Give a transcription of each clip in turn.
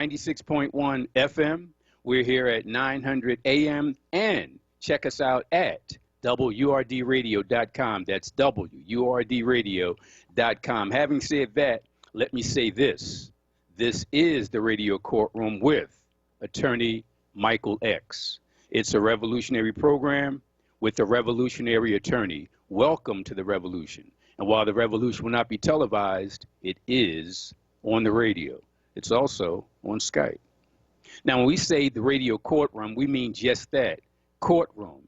96.1 FM. We're here at 900 AM. And check us out at WURDradio.com. That's WURDradio.com. Having said that, let me say this. This is the Radio Courtroom with Attorney Michael X. It's a revolutionary program with a revolutionary attorney. Welcome to the revolution. And while the revolution will not be televised, it is on the radio. It's also on Skype. Now, when we say the Radio Courtroom, we mean just that, courtroom,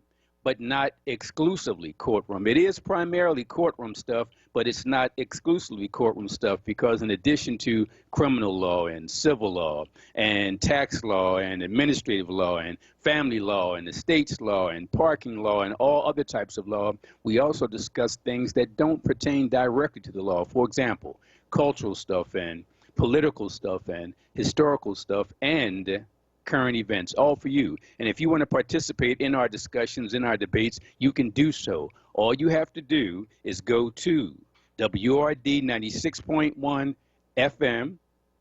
but not exclusively courtroom. It is primarily courtroom stuff, but it's not exclusively courtroom stuff because in addition to criminal law and civil law and tax law and administrative law and family law and estates law and parking law and all other types of law, we also discuss things that don't pertain directly to the law. For example, cultural stuff and political stuff and historical stuff and current events, all for you. And if you want to participate in our discussions, in our debates, you can do so. All you have to do is go to WRD 96.1 FM,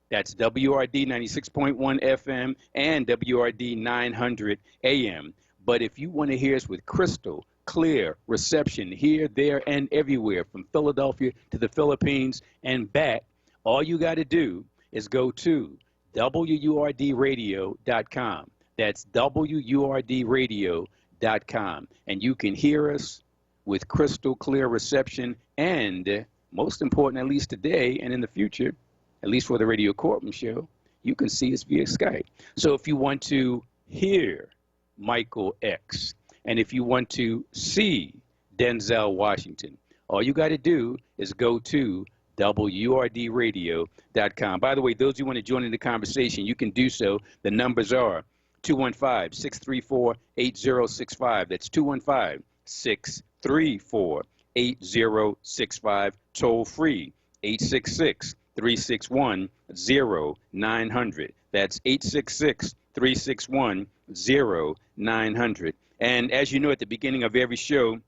that's WRD 96.1 FM and WRD 900 AM. But if you want to hear us with crystal clear reception here, there, and everywhere, from Philadelphia to the Philippines and back, all you got to do is go to WURDradio.com. That's WURDradio.com. And you can hear us with crystal clear reception. And most important, at least today and in the future, at least for the Radio Courtroom show, you can see us via Skype. So if you want to hear Michael X, and if you want to see Denzel Washington, all you got to do is go to WURDradio.com. By the way, those who want to join in the conversation, you can do so. The numbers are 215-634-8065. That's 215-634-8065. Toll free, 866-361-0900. That's 866-361-0900. And as you know, at the beginning of every show,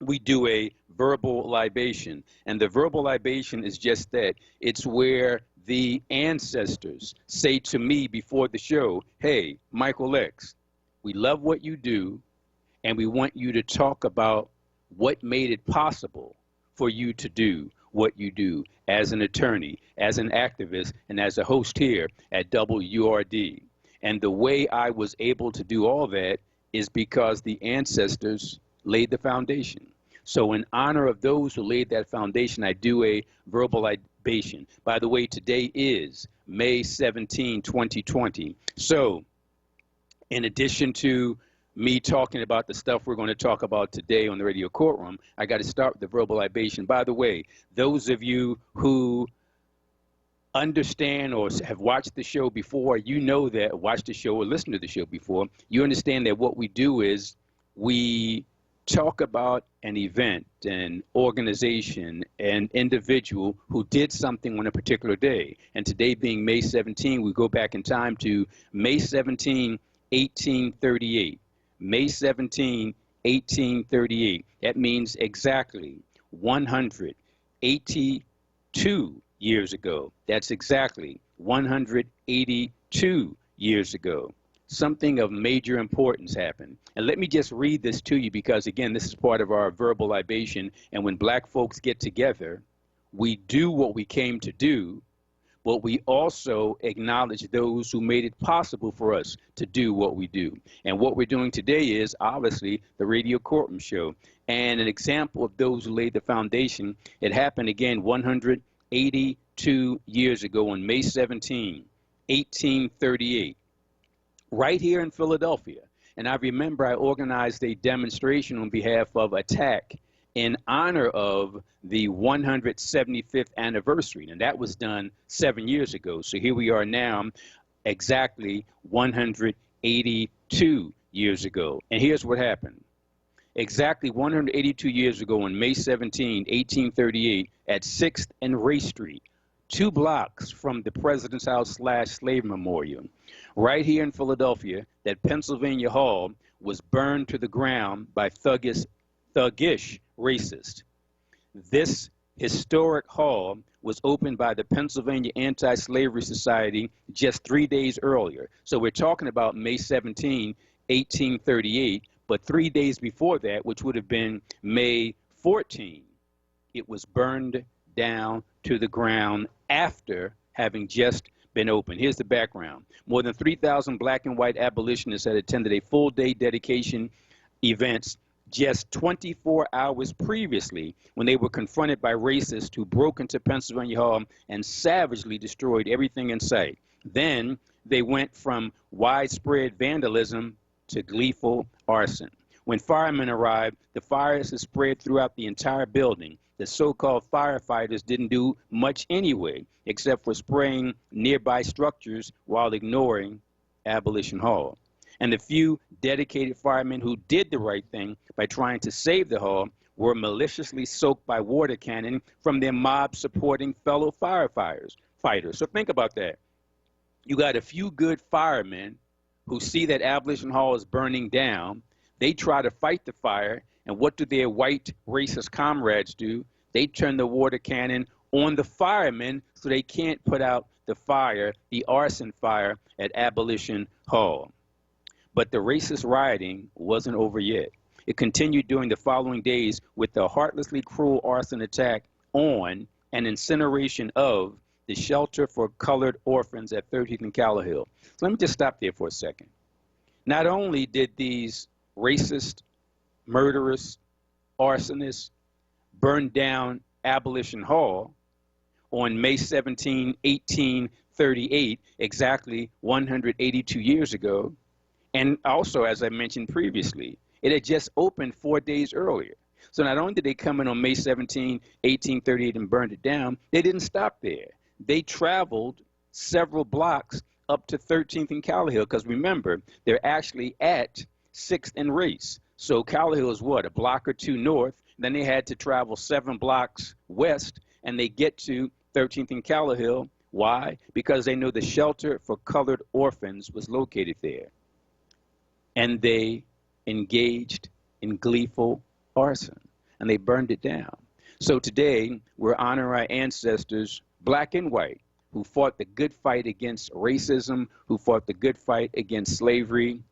we do a verbal libation. And the verbal libation is just that. It's where the ancestors say to me before the show, hey, Michael X, we love what you do, and we want you to talk about what made it possible for you to do what you do as an attorney, as an activist, and as a host here at WURD. And the way I was able to do all that is because the ancestors laid the foundation. So in honor of those who laid that foundation, I do a verbal libation. By the way, today is May 17, 2020. So in addition to me talking about the stuff we're going to talk about today on the Radio Courtroom, I got to start with the verbal libation. By the way, those of you who understand or have watched the show before, you know that, watched the show or listened to the show before, you understand that what we do is we talk about an event, an organization, an individual who did something on a particular day. And today being May 17, we go back in time to May 17, 1838. May 17, 1838. That means exactly 182 years ago. That's exactly 182 years ago. Something of major importance happened. And let me just read this to you because, again, this is part of our verbal libation. And when black folks get together, we do what we came to do, but we also acknowledge those who made it possible for us to do what we do. And what we're doing today is, obviously, the Radio Courtroom show. And an example of those who laid the foundation, it happened again 182 years ago on May 17, 1838. Right here in Philadelphia. And I remember I organized a demonstration on behalf of ATTACK in honor of the 175th anniversary. And that was done 7 years ago. So here we are now, exactly 182 years ago. And here's what happened. Exactly 182 years ago on May 17, 1838, at 6th and Ray Street, 2 blocks from the President's House / Slave Memorial, right here in Philadelphia, that Pennsylvania Hall was burned to the ground by thuggish racists. This historic hall was opened by the Pennsylvania Anti-Slavery Society just 3 days earlier. So we're talking about May 17, 1838, but 3 days before that, which would have been May 14, it was burned down to the ground after having just been opened. Here's the background. More than 3,000 black and white abolitionists had attended a full-day dedication events just 24 hours previously when they were confronted by racists who broke into Pennsylvania Hall and savagely destroyed everything in sight. Then they went from widespread vandalism to gleeful arson. When firemen arrived, the fires had spread throughout the entire building. The so-called firefighters didn't do much anyway, except for spraying nearby structures while ignoring Abolition Hall. And the few dedicated firemen who did the right thing by trying to save the hall were maliciously soaked by water cannon from their mob-supporting fellow firefighters. So think about that. You got a few good firemen who see that Abolition Hall is burning down. They try to fight the fire, and what do their white racist comrades do? They turn the water cannon on the firemen so they can't put out the fire, the arson fire at Abolition Hall. But the racist rioting wasn't over yet. It continued during the following days with the heartlessly cruel arson attack on and incineration of the shelter for colored orphans at 13th and Callowhill. So let me just stop there for a second. Not only did these racist, murderous, arsonists burn down Abolition Hall on May 17, 1838, exactly 182 years ago, and also, as I mentioned previously, it had just opened 4 days earlier. So not only did they come in on May 17, 1838 and burned it down, they didn't stop there. They traveled several blocks up to 13th and Callowhill, because remember, they're actually at 6th and Race. So Callowhill is what, a block or two north? Then they had to travel 7 blocks west, and they get to 13th and Callowhill. Why? Because they know the shelter for colored orphans was located there. And they engaged in gleeful arson, and they burned it down. So today, we're honoring our ancestors, black and white, who fought the good fight against racism, who fought the good fight against slavery,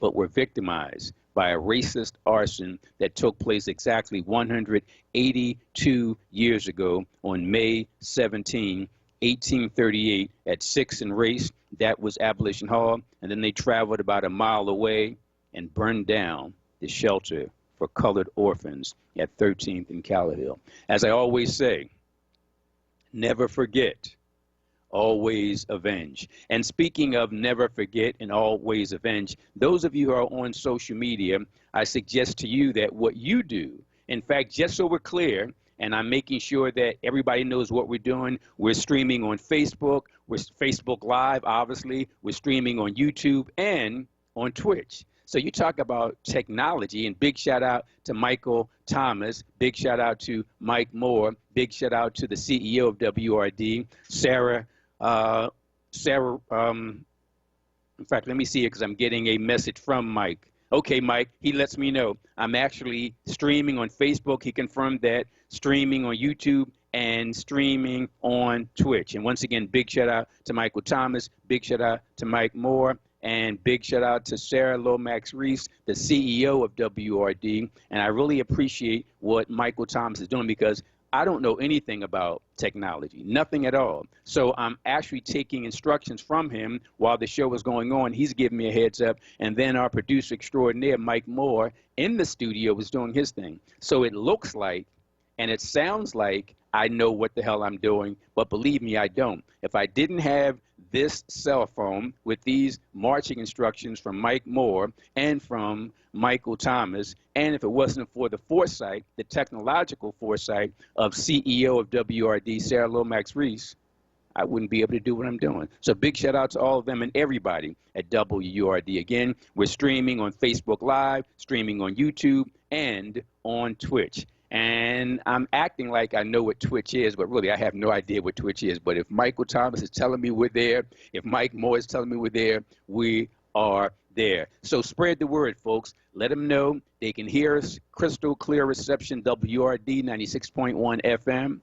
but were victimized by a racist arson that took place exactly 182 years ago on May 17, 1838 at 6th and Race. That was Abolition Hall. And then they traveled about a mile away and burned down the shelter for colored orphans at 13th and Callowhill. As I always say, never forget, always avenge. And speaking of never forget and always avenge, those of you who are on social media, I suggest to you that what you do, in fact, just so we're clear, and I'm making sure that everybody knows what we're doing. We're streaming on Facebook. We're Facebook Live, obviously. We're streaming on YouTube and on Twitch. So you talk about technology, and big shout out to Michael Thomas. Big shout out to Mike Moore. Big shout out to the CEO of WRD, Sarah. In fact, let me see it because I'm getting a message from Mike. Okay, Mike, he lets me know. I'm actually streaming on Facebook. He confirmed that, streaming on YouTube and streaming on Twitch. And once again, big shout out to Michael Thomas, big shout out to Mike Moore, and big shout out to Sarah Lomax Reese, the CEO of WRD. And I really appreciate what Michael Thomas is doing, because I don't know anything about technology, nothing at all. So I'm actually taking instructions from him while the show was going on. He's giving me a heads up. And then our producer extraordinaire, Mike Moore, in the studio was doing his thing. So it looks like, and it sounds like, I know what the hell I'm doing, but believe me, I don't. If I didn't have this cell phone with these marching instructions from Mike Moore and from Michael Thomas, and if it wasn't for the foresight, the technological foresight of CEO of WRD, Sarah Lomax Reese, I wouldn't be able to do what I'm doing. So big shout out to all of them and everybody at WRD. Again, we're streaming on Facebook Live, streaming on YouTube, and on Twitch. And I'm acting like I know what Twitch is, but really I have no idea what Twitch is. But if Michael Thomas is telling me we're there, if Mike Moore is telling me we're there, we are there. So spread the word, folks. Let them know they can hear us. Crystal clear reception, WRD 96.1 FM.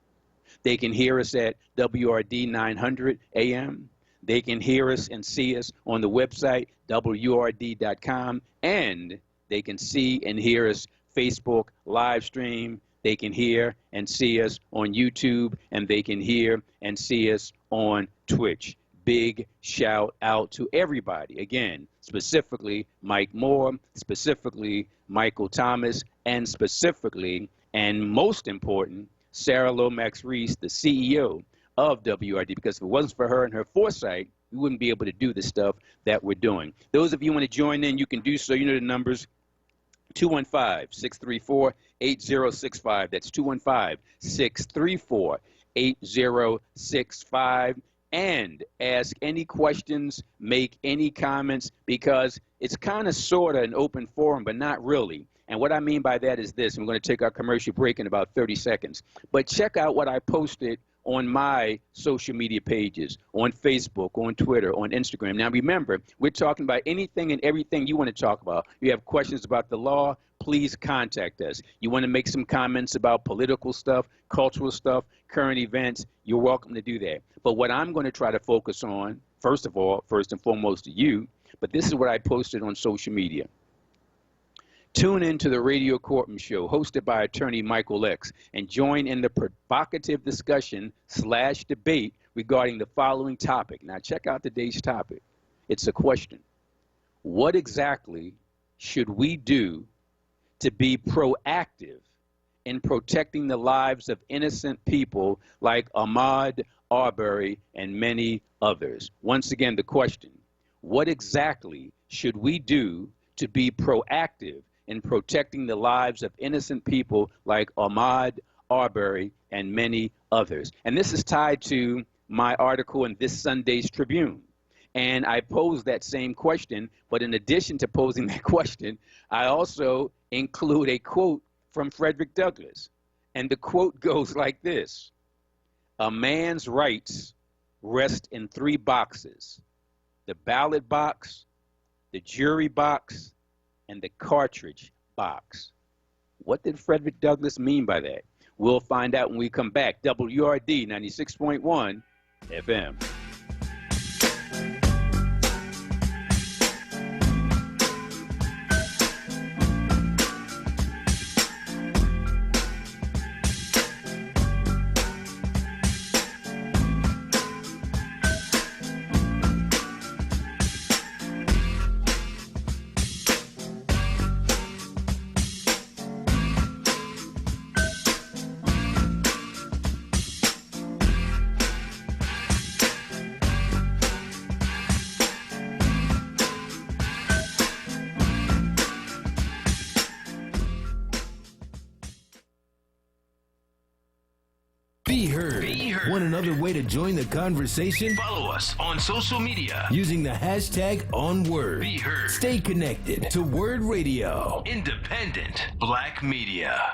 They can hear us at WRD 900 AM. They can hear us and see us on the website, WRD.com, and they can see and hear us Facebook live stream. They can hear and see us on YouTube, and they can hear and see us on Twitch. Big shout out to everybody. Again, specifically Mike Moore, specifically Michael Thomas, and specifically, and most important, Sarah Lomax Reese, the CEO of WRD, because if it wasn't for her and her foresight, we wouldn't be able to do the stuff that we're doing. Those of you who want to join in, you can do so. You know the numbers, 215-634-8065. That's 215-634-8065. And ask any questions, make any comments, because it's kind of sort of an open forum, but not really. And what I mean by that is this. We're going to take our commercial break in about 30 seconds. But check out what I posted on my social media pages, on Facebook, on Twitter, on Instagram. Now, remember, we're talking about anything and everything you want to talk about. You have questions about the law, please contact us. You want to make some comments about political stuff, cultural stuff, current events, you're welcome to do that. But what I'm going to try to focus on, first of all, first and foremost to you, but this is what I posted on social media. Tune in to the Radio Courtroom Show, hosted by attorney Michael X, and join in the provocative discussion / debate regarding the following topic. Now, check out today's topic. It's a question. What exactly should we do to be proactive in protecting the lives of innocent people like Ahmaud Arbery and many others? Once again, the question, what exactly should we do to be proactive in protecting the lives of innocent people like Ahmaud Arbery and many others? And this is tied to my article in this Sunday's Tribune. And I posed that same question, but in addition to posing that question, I also include a quote from Frederick Douglass. And the quote goes like this: "A man's rights rest in 3 boxes: the ballot box, the jury box, and the cartridge box." What did Frederick Douglass mean by that? We'll find out when we come back. WRD 96.1 FM. Be heard. Want another way to join the conversation? Follow us on social media using the hashtag #OnWord. Be heard. Stay connected to Word Radio. Independent Black Media.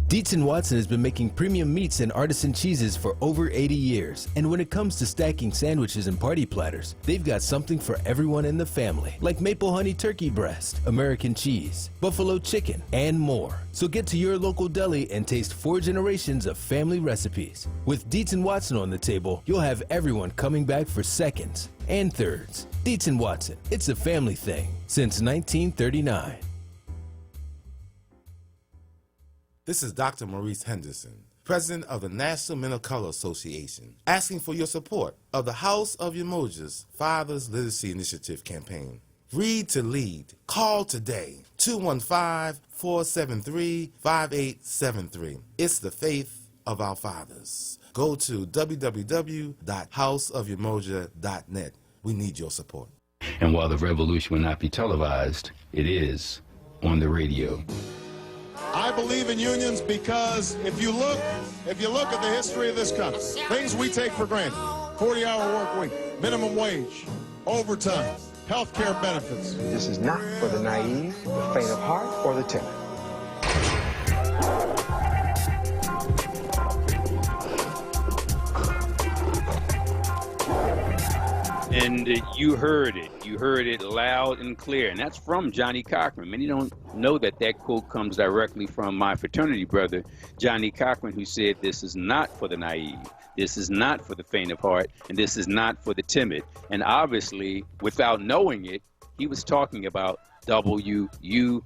Dietz & Watson has been making premium meats and artisan cheeses for over 80 years. And when it comes to stacking sandwiches and party platters, they've got something for everyone in the family, like maple honey turkey breast, American cheese, buffalo chicken, and more. So get to your local deli and taste 4 generations of family recipes. With Dietz & Watson on the table, you'll have everyone coming back for seconds and thirds. Dietz & Watson, it's a family thing since 1939. This is Dr. Maurice Henderson, President of the National Men of Color Association, asking for your support of the House of Umoja's Fathers Literacy Initiative campaign. Read to lead. Call today, 215-473-5873. It's the faith of our fathers. Go to www.houseofumoja.net. We need your support. And while the revolution will not be televised, it is on the radio. I believe in unions because if you look at the history of this country, things we take for granted, 40-hour work week, minimum wage, overtime, health care benefits. This is not for the naive, the faint of heart, or the timid. And you heard it. You heard it loud and clear. And that's from Johnny Cochran. Many don't know that that quote comes directly from my fraternity brother, Johnny Cochran, who said, "This is not for the naive. This is not for the faint of heart. And this is not for the timid." And obviously, without knowing it, he was talking about WURD,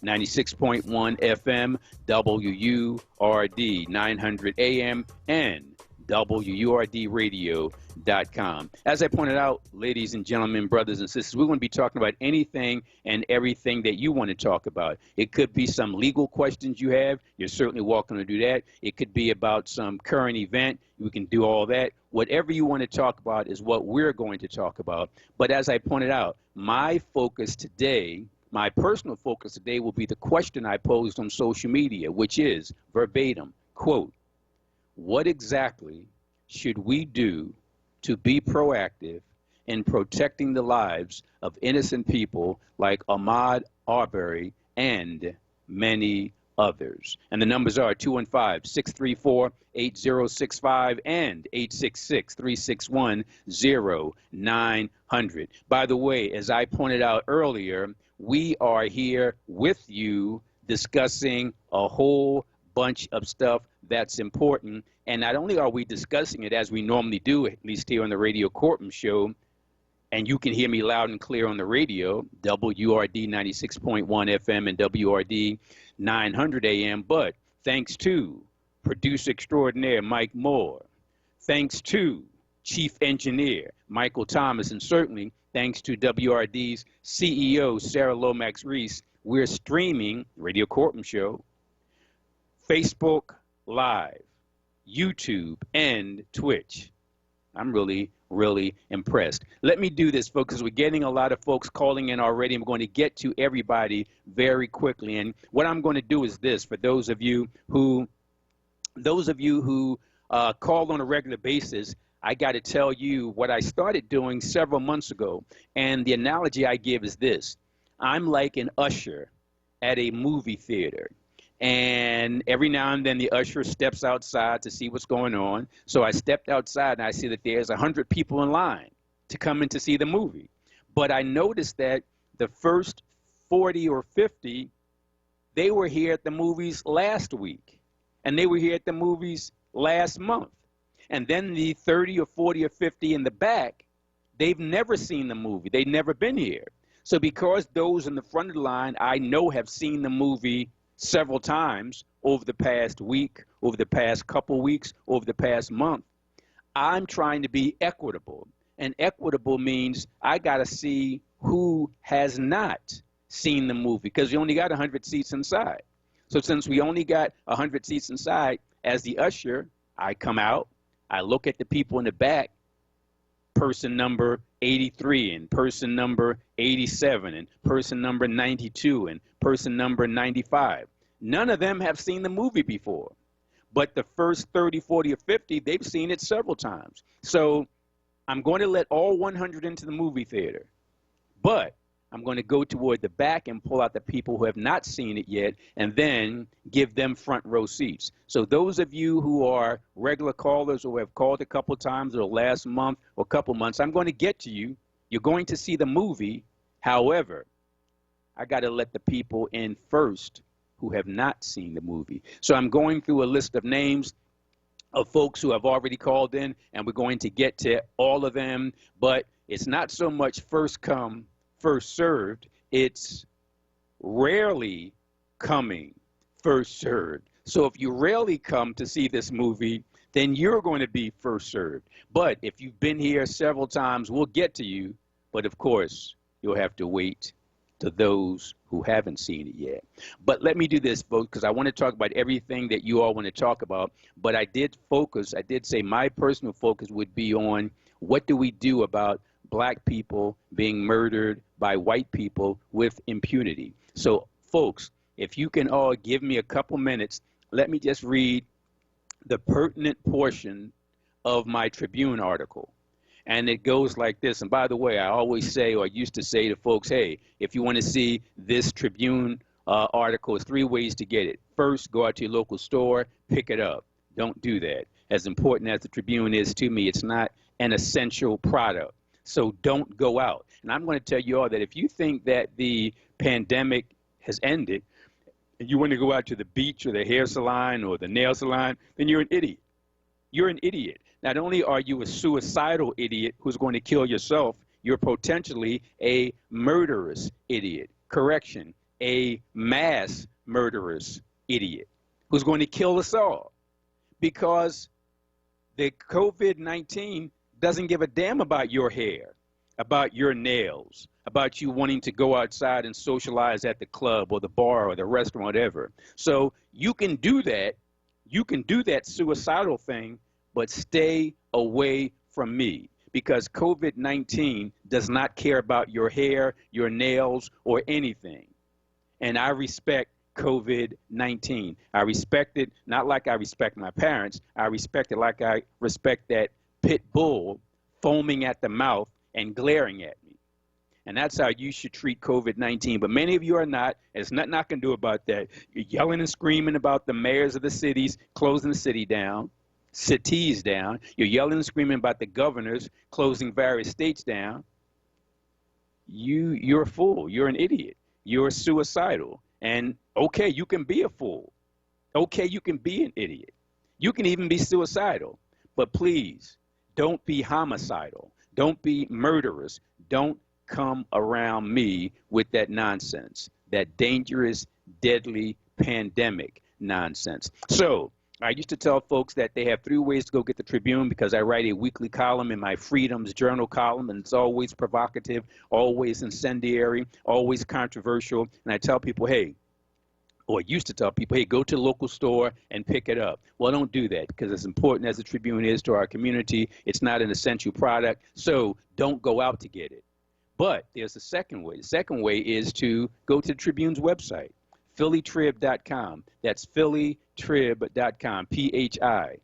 96.1 FM, WURD, 900 AM, and WURDradio.com. As I pointed out, ladies and gentlemen, brothers and sisters, we're going to be talking about anything and everything that you want to talk about. It could be some legal questions you have. You're certainly welcome to do that. It could be about some current event. We can do all that. Whatever you want to talk about is what we're going to talk about. But as I pointed out, my focus today, my personal focus today, will be the question I posed on social media, which is verbatim, quote, "What exactly should we do to be proactive in protecting the lives of innocent people like Ahmaud Arbery and many others?" And the numbers are 215-634-8065 and 866-361-0900. By the way, as I pointed out earlier, we are here with you discussing a whole bunch of stuff that's important. And not only are we discussing it as we normally do, at least here on the Radio Courtroom show, and you can hear me loud and clear on the radio, WURD 96.1 FM and WRD 900 AM, but thanks to producer extraordinaire Mike Moore, thanks to chief engineer Michael Thomas, and certainly thanks to WRD's CEO Sarah Lomax Reese, we're streaming Radio Courtroom show, Facebook Live, YouTube, and Twitch. I'm really impressed. Let me do this, folks, because we're getting a lot of folks calling in already. I'm going to get to everybody very quickly. And what I'm going to do is this, for those of you who call on a regular basis, I got to tell you what I started doing several months ago. And the analogy I give is this. I'm like an usher at a movie theater. And every now and then the usher steps outside to see what's going on. So I stepped outside and I see that there's 100 people in line to come in to see the movie. But I noticed that the first 40 or 50, they were here at the movies last week. And they were here at the movies last month. And then the 30 or 40 or 50 in the back, they've never seen the movie. They've never been here. So because those in the front of the line I know have seen the movie several times over the past week, over the past couple weeks, over the past month, I'm trying to be equitable. And equitable means I got to see who has not seen the movie, because we only got 100 seats inside. So since we only got 100 seats inside, as the usher, I come out, I look at the people in the back, person number 83 and person number 87 and person number 92 and person number 95. None of them have seen the movie before. But the first 30, 40, or 50, they've seen it several times. So I'm going to let all 100 into the movie theater. But I'm going to go toward the back and pull out the people who have not seen it yet and then give them front row seats. So those of you who are regular callers or have called a couple times or last month or couple months, I'm going to get to you. You're going to see the movie. However, I got to let the people in first who have not seen the movie. So I'm going through a list of names of folks who have already called in, and we're going to get to all of them. But it's not so much first come, first served. It's rarely coming, first served. So if you rarely come to see this movie, then you're going to be first served. But if you've been here several times, we'll get to you. But of course, you'll have to wait to those who haven't seen it yet. But let me do this, folks, because I want to talk about everything that you all want to talk about. But I did say my personal focus would be on what do we do about black people being murdered by white people with impunity. So, folks, if you can all give me a couple minutes, let me just read the pertinent portion of my Tribune article. And it goes like this. And by the way, I always say, or used to say to folks, hey, if you want to see this Tribune article, there's 3 ways to get it. First, go out to your local store, pick it up. Don't do that. As important as the Tribune is to me, it's not an essential product. So don't go out. And I'm going to tell you all that if you think that the pandemic has ended, and you want to go out to the beach or the hair salon or the nail salon, then you're an idiot. You're an idiot. Not only are you a suicidal idiot who's going to kill yourself, you're potentially a murderous idiot. Correction, a mass murderous idiot who's going to kill us all, because the COVID-19 doesn't give a damn about your hair, about your nails, about you wanting to go outside and socialize at the club or the bar or the restaurant, whatever. So you can do that. You can do that suicidal thing, but stay away from me, because COVID-19 does not care about your hair, your nails, or anything. And I respect COVID-19. I respect it not like I respect my parents. I respect it like I respect that pit bull foaming at the mouth and glaring at me. And that's how you should treat COVID-19. But many of you are not. There's nothing I can do about that. You're yelling and screaming about the mayors of the cities closing the cities down. You're yelling and screaming about the governors closing various states down. You're a fool. You're an idiot. You're suicidal. And okay, you can be a fool. Okay, you can be an idiot. You can even be suicidal. But please, don't be homicidal. Don't be murderous. Don't come around me with that nonsense, that dangerous, deadly pandemic nonsense. So I used to tell folks that they have 3 ways to go get the Tribune, because I write a weekly column in my Freedoms Journal column, and it's always provocative, always incendiary, always controversial. And I tell people, hey, or used to tell people, hey, go to the local store and pick it up. Well, don't do that, because as important as the Tribune is to our community, it's not an essential product, so don't go out to get it. But there's a second way. The second way is to go to the Tribune's website, phillytrib.com. That's phillytrib.com, phillytrib,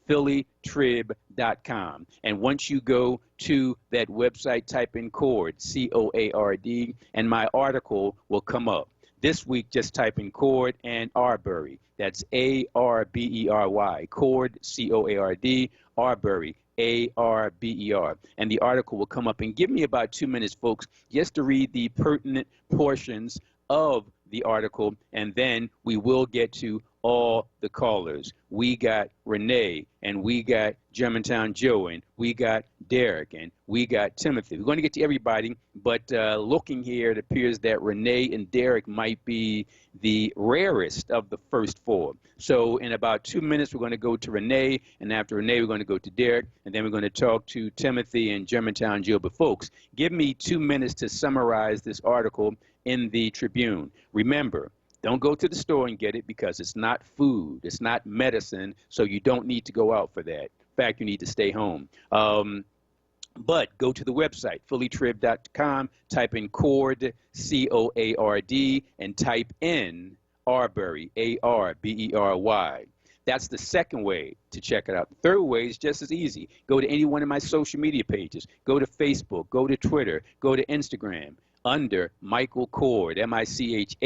phillytrib.com. And once you go to that website, type in Coard, C-O-A-R-D, and my article will come up. This week, just type in Coard and Arbery. That's A-R-B-E-R-Y, Coard, C-O-A-R-D, Arbery, A-R-B-E-R. And the article will come up. And give me about 2 minutes, folks, just to read the pertinent portions of the article, and then we will get to all the callers. We got Renee, and we got Germantown Joe, and we got Derek, and we got Timothy. We're going to get to everybody, but looking here, it appears that Renee and Derek might be the rarest of the first 4. So in about 2 minutes, we're going to go to Renee, and after Renee, we're going to go to Derek, and then we're going to talk to Timothy and Germantown Joe. But folks, give me 2 minutes to summarize this article in the Tribune. Remember, don't go to the store and get it, because it's not food, it's not medicine, so you don't need to go out for that. In fact, you need to stay home. But go to the website, phillytrib.com, type in Coard, C-O-A-R-D, and type in Arbery, A-R-B-E-R-Y. That's the second way to check it out. The third way is just as easy. Go to any one of my social media pages. Go to Facebook, go to Twitter, go to Instagram, under Michael Coard, M-I-C-H-A-E-L-C-O-A-R-D.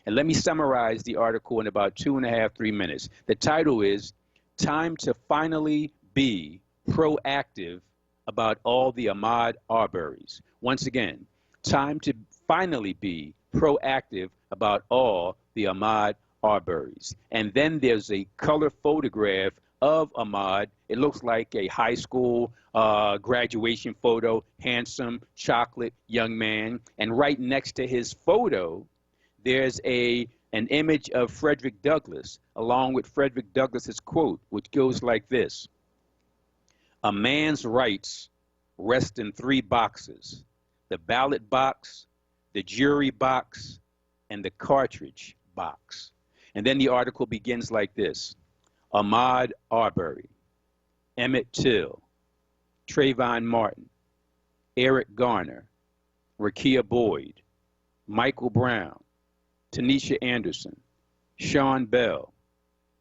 And let me summarize the article in about 2.5, 3 minutes. The title is Time to Finally Be Proactive About All the Ahmaud Arbery's. Once again, time to finally be proactive about all the Ahmaud Arbery's. And then there's a color photograph of Ahmaud. It looks like a high school graduation photo, handsome, chocolate young man. And right next to his photo, there's an image of Frederick Douglass, along with Frederick Douglass's quote, which goes like this: "A man's rights rest in 3 boxes: the ballot box, the jury box, and the cartridge box." And then the article begins like this: Ahmaud Arbery, Emmett Till, Trayvon Martin, Eric Garner, Rekia Boyd, Michael Brown, Tanisha Anderson, Sean Bell,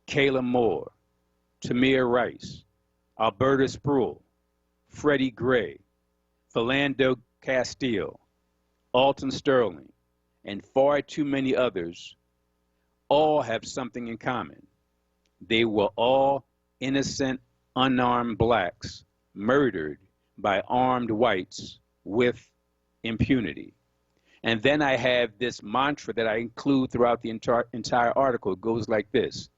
Kayla Moore, Tamir Rice, Alberta Sproul, Freddie Gray, Philando Castile, Alton Sterling, and far too many others all have something in common. they were all innocent, unarmed blacks murdered by armed whites with impunity. And then I have this mantra that I include throughout the entire article. It goes like this: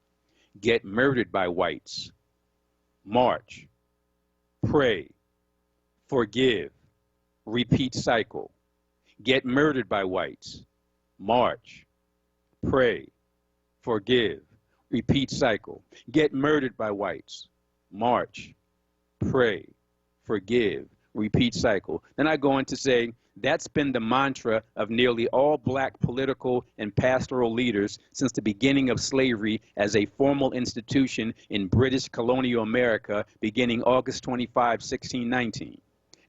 get murdered by whites, march, pray, forgive, repeat cycle. Get murdered by whites, march, pray, forgive, repeat cycle. Get murdered by whites, march, pray, forgive, repeat cycle. Then I go on to say, that's been the mantra of nearly all black political and pastoral leaders since the beginning of slavery as a formal institution in British colonial America beginning August 25, 1619.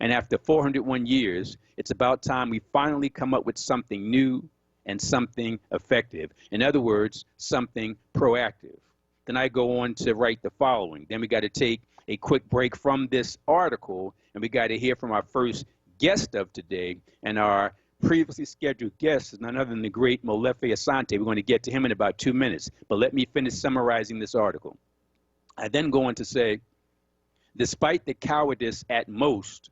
And after 401 years, it's about time we finally come up with something new and something effective. In other words, something proactive. Then I go on to write the following. Then we got to take a quick break from this article, and we got to hear from our first guest of today. And our previously scheduled guest is none other than the great Molefi Asante. We're going to get to him in about 2 minutes. But let me finish summarizing this article. I then go on to say, despite the cowardice at most,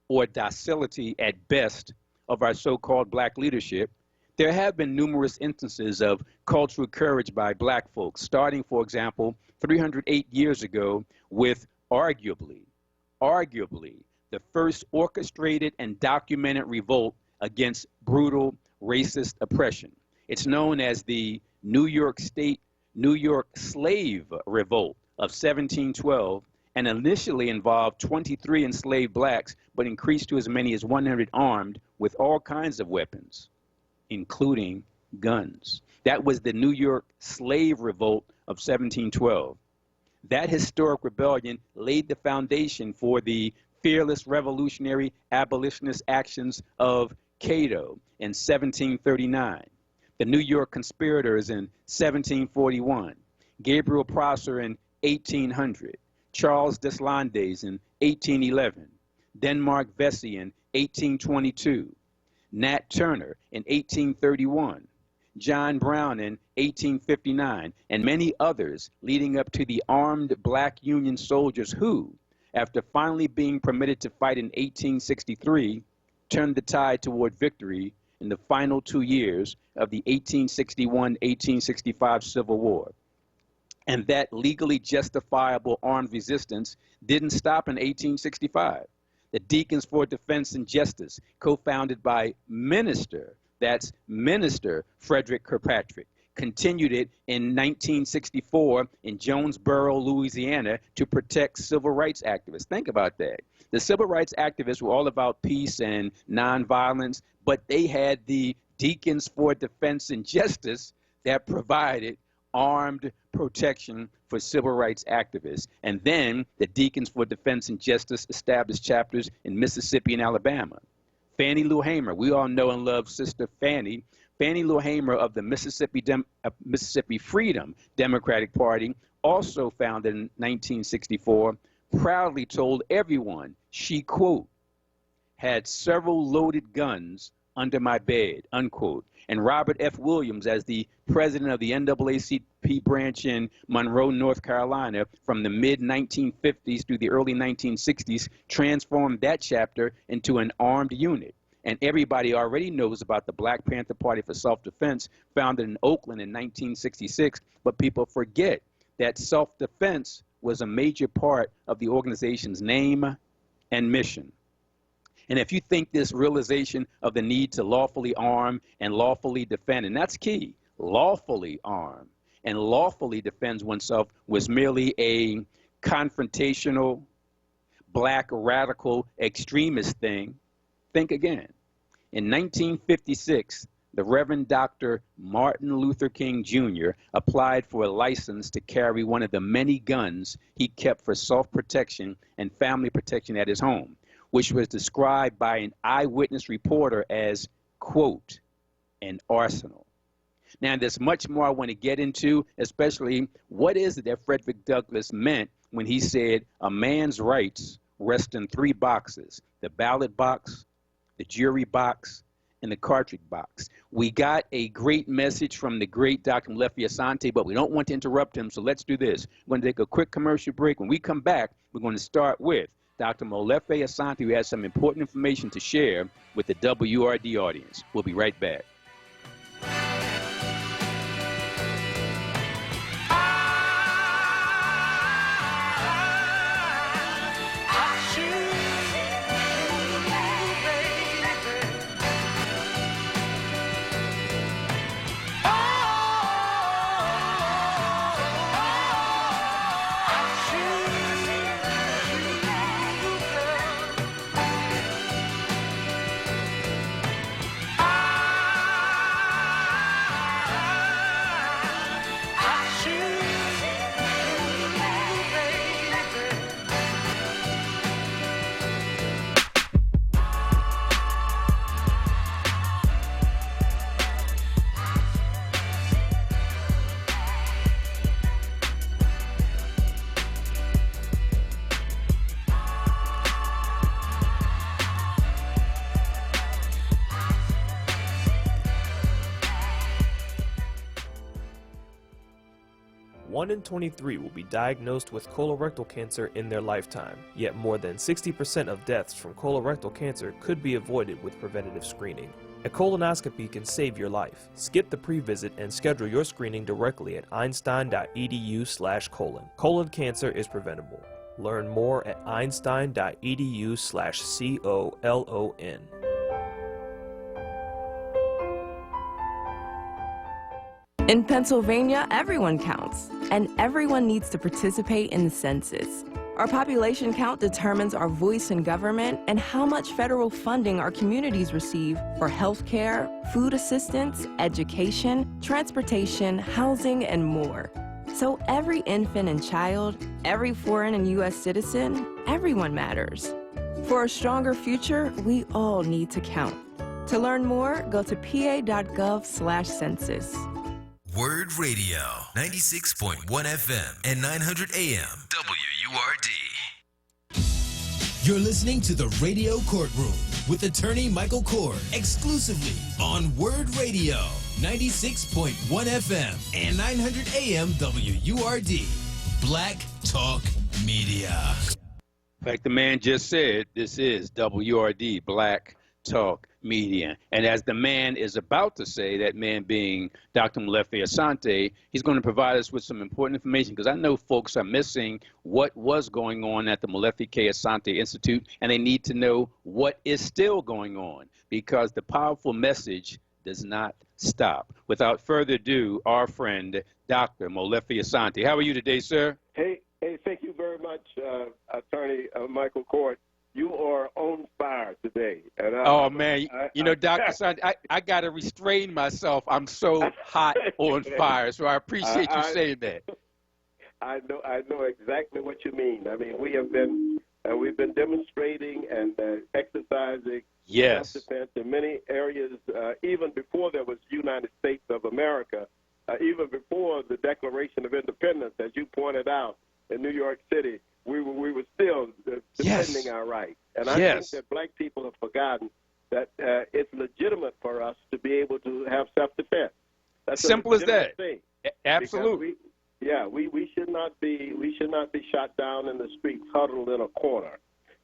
or docility at best, of our so-called black leadership, there have been numerous instances of cultural courage by black folks, starting, for example, 308 years ago with arguably, the first orchestrated and documented revolt against brutal racist oppression. It's known as the New York Slave Revolt of 1712, and initially involved 23 enslaved blacks, but increased to as many as 100 armed with all kinds of weapons, including guns. That was the New York Slave Revolt of 1712. That historic rebellion laid the foundation for the fearless revolutionary abolitionist actions of Cato in 1739, the New York conspirators in 1741, Gabriel Prosser in 1800, Charles Deslandes in 1811, Denmark Vesey in 1822, Nat Turner in 1831, John Brown in 1859, and many others leading up to the armed black Union soldiers who, after finally being permitted to fight in 1863, turned the tide toward victory in the final 2 years of the 1861-1865 Civil War. And that legally justifiable armed resistance didn't stop in 1865. The Deacons for Defense and Justice, co-founded by Minister Frederick Kirkpatrick, continued it in 1964 in Jonesboro, Louisiana, to protect civil rights activists. Think about that. The civil rights activists were all about peace and nonviolence, but they had the Deacons for Defense and Justice that provided armed protection for civil rights activists. And then the Deacons for Defense and Justice established chapters in Mississippi and Alabama. Fannie Lou Hamer, we all know and love Sister Fannie. Fannie Lou Hamer of the Mississippi Freedom Democratic Party, also founded in 1964, proudly told everyone she, quote, had several loaded guns under my bed, unquote. And Robert F. Williams, as the president of the NAACP branch in Monroe, North Carolina, from the mid-1950s through the early 1960s, transformed that chapter into an armed unit. And everybody already knows about the Black Panther Party for Self-Defense, founded in Oakland in 1966, but people forget that self-defense was a major part of the organization's name and mission. And if you think this realization of the need to lawfully arm and lawfully defend, and that's key, lawfully arm and lawfully defends oneself was merely a confrontational, black radical extremist thing, think again. In 1956, the Reverend Dr. Martin Luther King Jr. applied for a license to carry one of the many guns he kept for self-protection and family protection at his home, which was described by an eyewitness reporter as, quote, an arsenal. Now, there's much more I want to get into, especially what is it that Frederick Douglass meant when he said a man's rights rest in 3 boxes: the ballot box, the jury box, in the cartridge box. We got a great message from the great Dr. Molefi Asante, but we don't want to interrupt him, so let's do this. We're going to take a quick commercial break. When we come back, we're going to start with Dr. Molefi Asante, who has some important information to share with the WRD audience. We'll be right back. One in 23 will be diagnosed with colorectal cancer in their lifetime, yet more than 60% of deaths from colorectal cancer could be avoided with preventative screening. A colonoscopy can save your life. Skip the pre-visit and schedule your screening directly at einstein.edu/colon. Colon cancer is preventable. Learn more at einstein.edu/colon. In Pennsylvania, everyone counts, and everyone needs to participate in the census. Our population count determines our voice in government and how much federal funding our communities receive for health care, food assistance, education, transportation, housing, and more. So every infant and child, every foreign and U.S. citizen, everyone matters. For a stronger future, we all need to count. To learn more, go to pa.gov/census. Word Radio, 96.1 FM and 900 AM. WURD. You're listening to the Radio Courtroom with attorney Michael Coard, exclusively on Word Radio, 96.1 FM and 900 AM WURD. Black Talk Media. Like the man just said, this is WRD, Black Talk Media. And as the man is about to say, that man being Dr. Molefi Asante, he's going to provide us with some important information, because I know folks are missing what was going on at the Molefi K. Asante Institute, and they need to know what is still going on, because the powerful message does not stop. Without further ado, our friend, Dr. Molefi Asante. How are you today, sir? Hey, thank you very much, Attorney Michael Coard. You are on fire today. And man, Dr. Asante, I got to restrain myself. I'm so hot on fire, so I appreciate you saying that. I know exactly what you mean. I mean, we've been demonstrating and exercising self-defense in many areas, even before there was United States of America, even before the Declaration of Independence, as you pointed out, in New York City. We were still defending our rights. And I think that black people have forgotten that it's legitimate for us to be able to have self-defense. That's simple as that. Thing. Absolutely. We should not be shot down in the streets, huddled in a corner.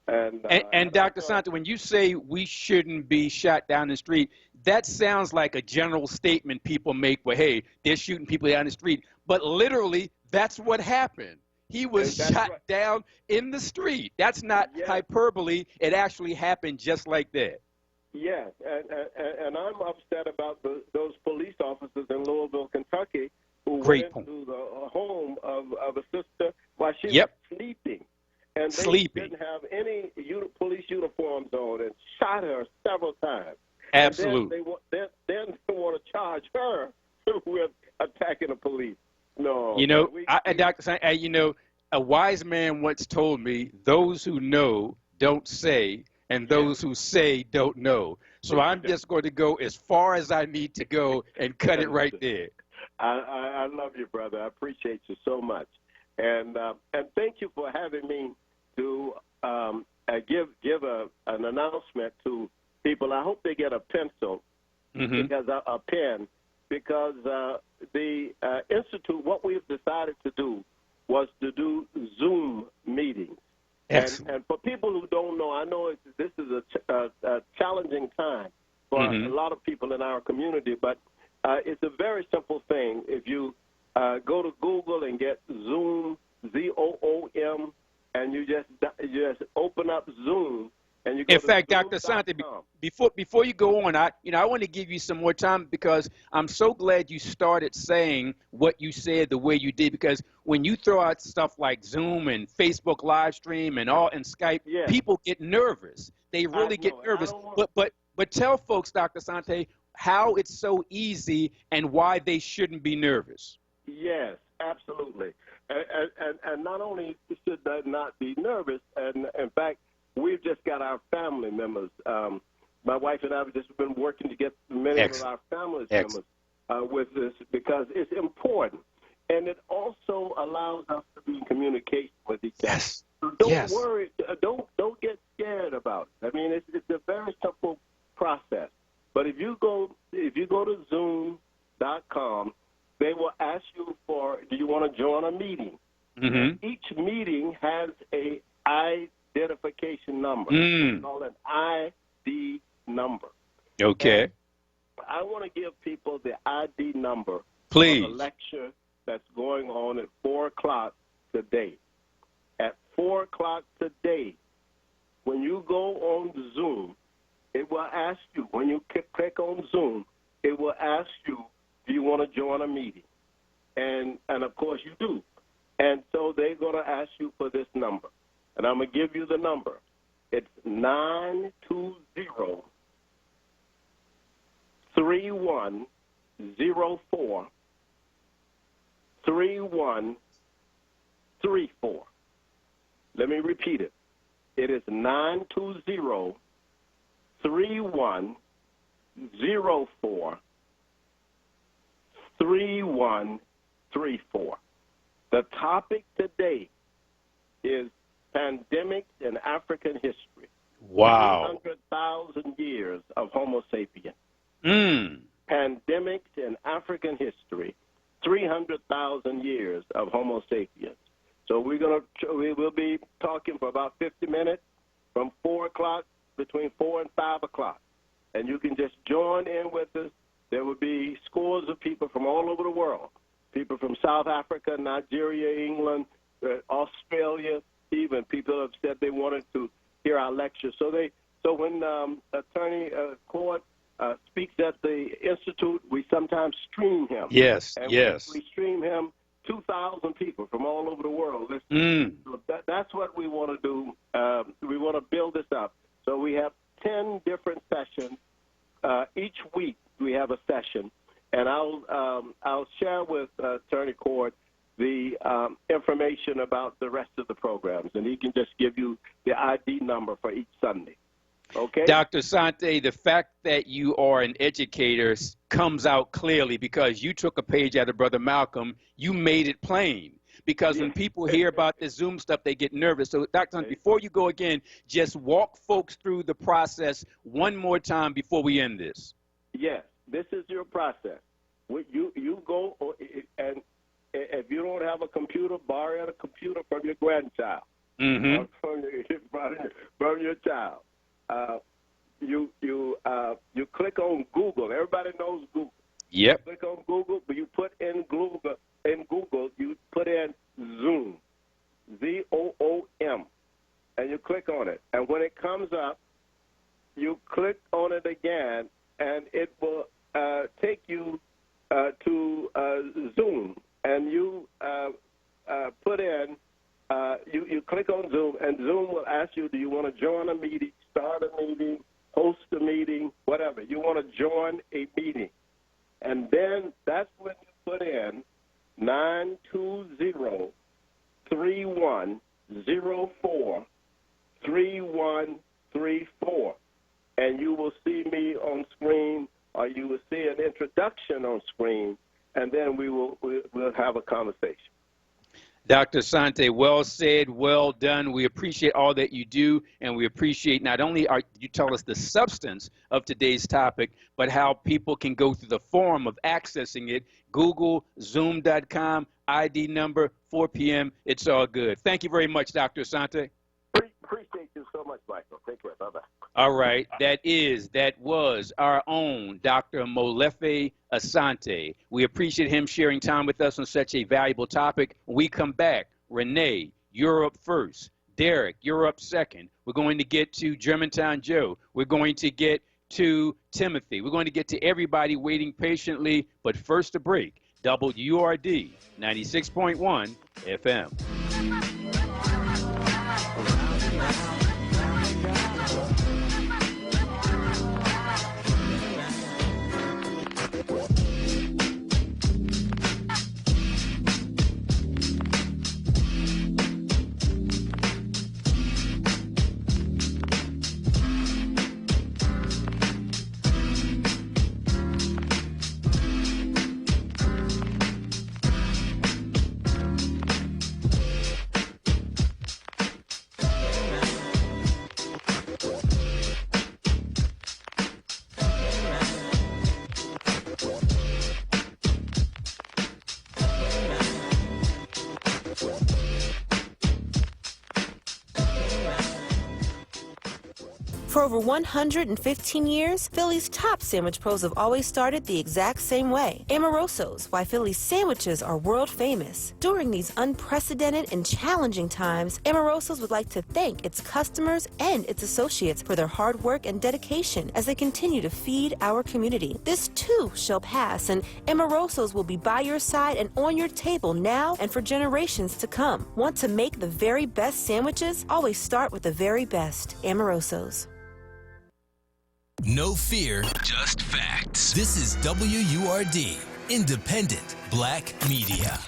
And Dr. Asante, when you say we shouldn't be shot down the street, that sounds like a general statement people make where, hey, they're shooting people down the street. But literally, that's what happened. He was shot down in the street. That's not hyperbole. It actually happened just like that. Yes, and I'm upset about those police officers in Louisville, Kentucky, who went into the home of a sister while she was sleeping. And they didn't have any police uniforms on and shot her several times. Absolutely. And then they want to charge her with attacking the police. No. Dr. Asante, a wise man once told me, those who know don't say, and those who say don't know. So I'm just going to go as far as I need to go and cut it right there. I love you, brother. I appreciate you so much. And thank you for having me to give an announcement to people, I hope they get a pencil, because a pen, because the Institute, what we've decided to do was to do Zoom meetings. And for people who don't know, I know this is a challenging time for a lot of people in our community, but it's a very simple thing. If you go to Google and get Zoom, Z-O-O-M, and you just open up Zoom, and you go in fact, Dr. Asante, before you go on, I want to give you some more time, because I'm so glad you started saying what you said the way you did, because when you throw out stuff like Zoom and Facebook live stream and Skype, people get nervous. They really get nervous. But tell folks, Dr. Asante, how it's so easy and why they shouldn't be nervous. Yes, absolutely. And not only should they not be nervous, and in fact, we've just got our family members. My wife and I have just been working to get many of our family members with this, because it's important. And it also allows us to be in communication with each other. So don't worry. Don't get scared about it. I mean, it's a very simple process. But if you go to Zoom.com, they will ask you for, do you want to join a meeting? Each meeting has a identification number. It's called an ID number. Okay. And I want to give people the ID number Please. for the lecture that's going on at 4 o'clock today. At 4 o'clock today, when you go on Zoom, it will ask you, when you click on Zoom, it will ask you, do you want to join a meeting? And of course you do. And so they're going to ask you for this number. And I'm going to give you the number. It's 920-3104-3134. Let me repeat it. It is 920-3104-3134. The topic today is pandemics in African history. Wow. 300,000 years of Homo sapiens. Pandemics in African history. 300,000 years of Homo sapiens. So we will be talking for about 50 minutes from 4 o'clock, between 4 and 5 o'clock. And you can just join in with us. There will be scores of people from all over the world. People from South Africa, Nigeria, England, Australia, even people have said they wanted to hear our lecture. So when Attorney Coard speaks at the Institute, we sometimes stream him. Yes, and yes. We stream him 2,000 people from all over the world. So that's what we want to do. We want to build this up. So we have 10 different sessions. Each week we have a session. And I'll share with Attorney Coard the information about the rest of the programs, and he can just give you the ID number for each Sunday. Okay? Dr. Asante, the fact that you are an educator comes out clearly, because you took a page out of Brother Malcolm. You made it plain, because when people hear about this Zoom stuff, they get nervous. So, Dr. Asante, before you go again, just walk folks through the process one more time before we end this. Yes, this is your process. You go, and if you don't have a computer, borrow a computer from your grandchild, from your child. You click on Google. Everybody knows Google. Yep. You click on Google, but you put in Google, you put in Zoom, Z-O-O-M, and you click on it. And when it comes up, you click on it again, and it will take you to Zoom, and you put in, you click on Zoom, and Zoom will ask you, do you want to join a meeting, start a meeting, host a meeting, whatever. You want to join a meeting. And then that's when you put in 920-3104-3134, and you will see me on screen, or you will see an introduction on screen, and then we'll have a conversation. Dr. Asante, well said, well done. We appreciate all that you do, and we appreciate not only you tell us the substance of today's topic, but how people can go through the form of accessing it. Google, Zoom.com, ID number, 4 p.m. It's all good. Thank you very much, Dr. Asante. Appreciate you so much, Michael. Take care. Bye-bye. All right. That was our own Dr. Molefi Asante. We appreciate him sharing time with us on such a valuable topic. When we come back, Renee, you're up first. Derek, you're up second. We're going to get to Germantown Joe. We're going to get to Timothy. We're going to get to everybody waiting patiently. But first, a break. WURD 96.1 FM. For over 115 years, Philly's top sandwich pros have always started the exact same way. Amoroso's, why Philly's sandwiches are world famous. During these unprecedented and challenging times, Amoroso's would like to thank its customers and its associates for their hard work and dedication as they continue to feed our community. This too shall pass, and Amoroso's will be by your side and on your table now and for generations to come. Want to make the very best sandwiches? Always start with the very best. Amoroso's. No fear, just facts. This is WURD, Independent Black Media.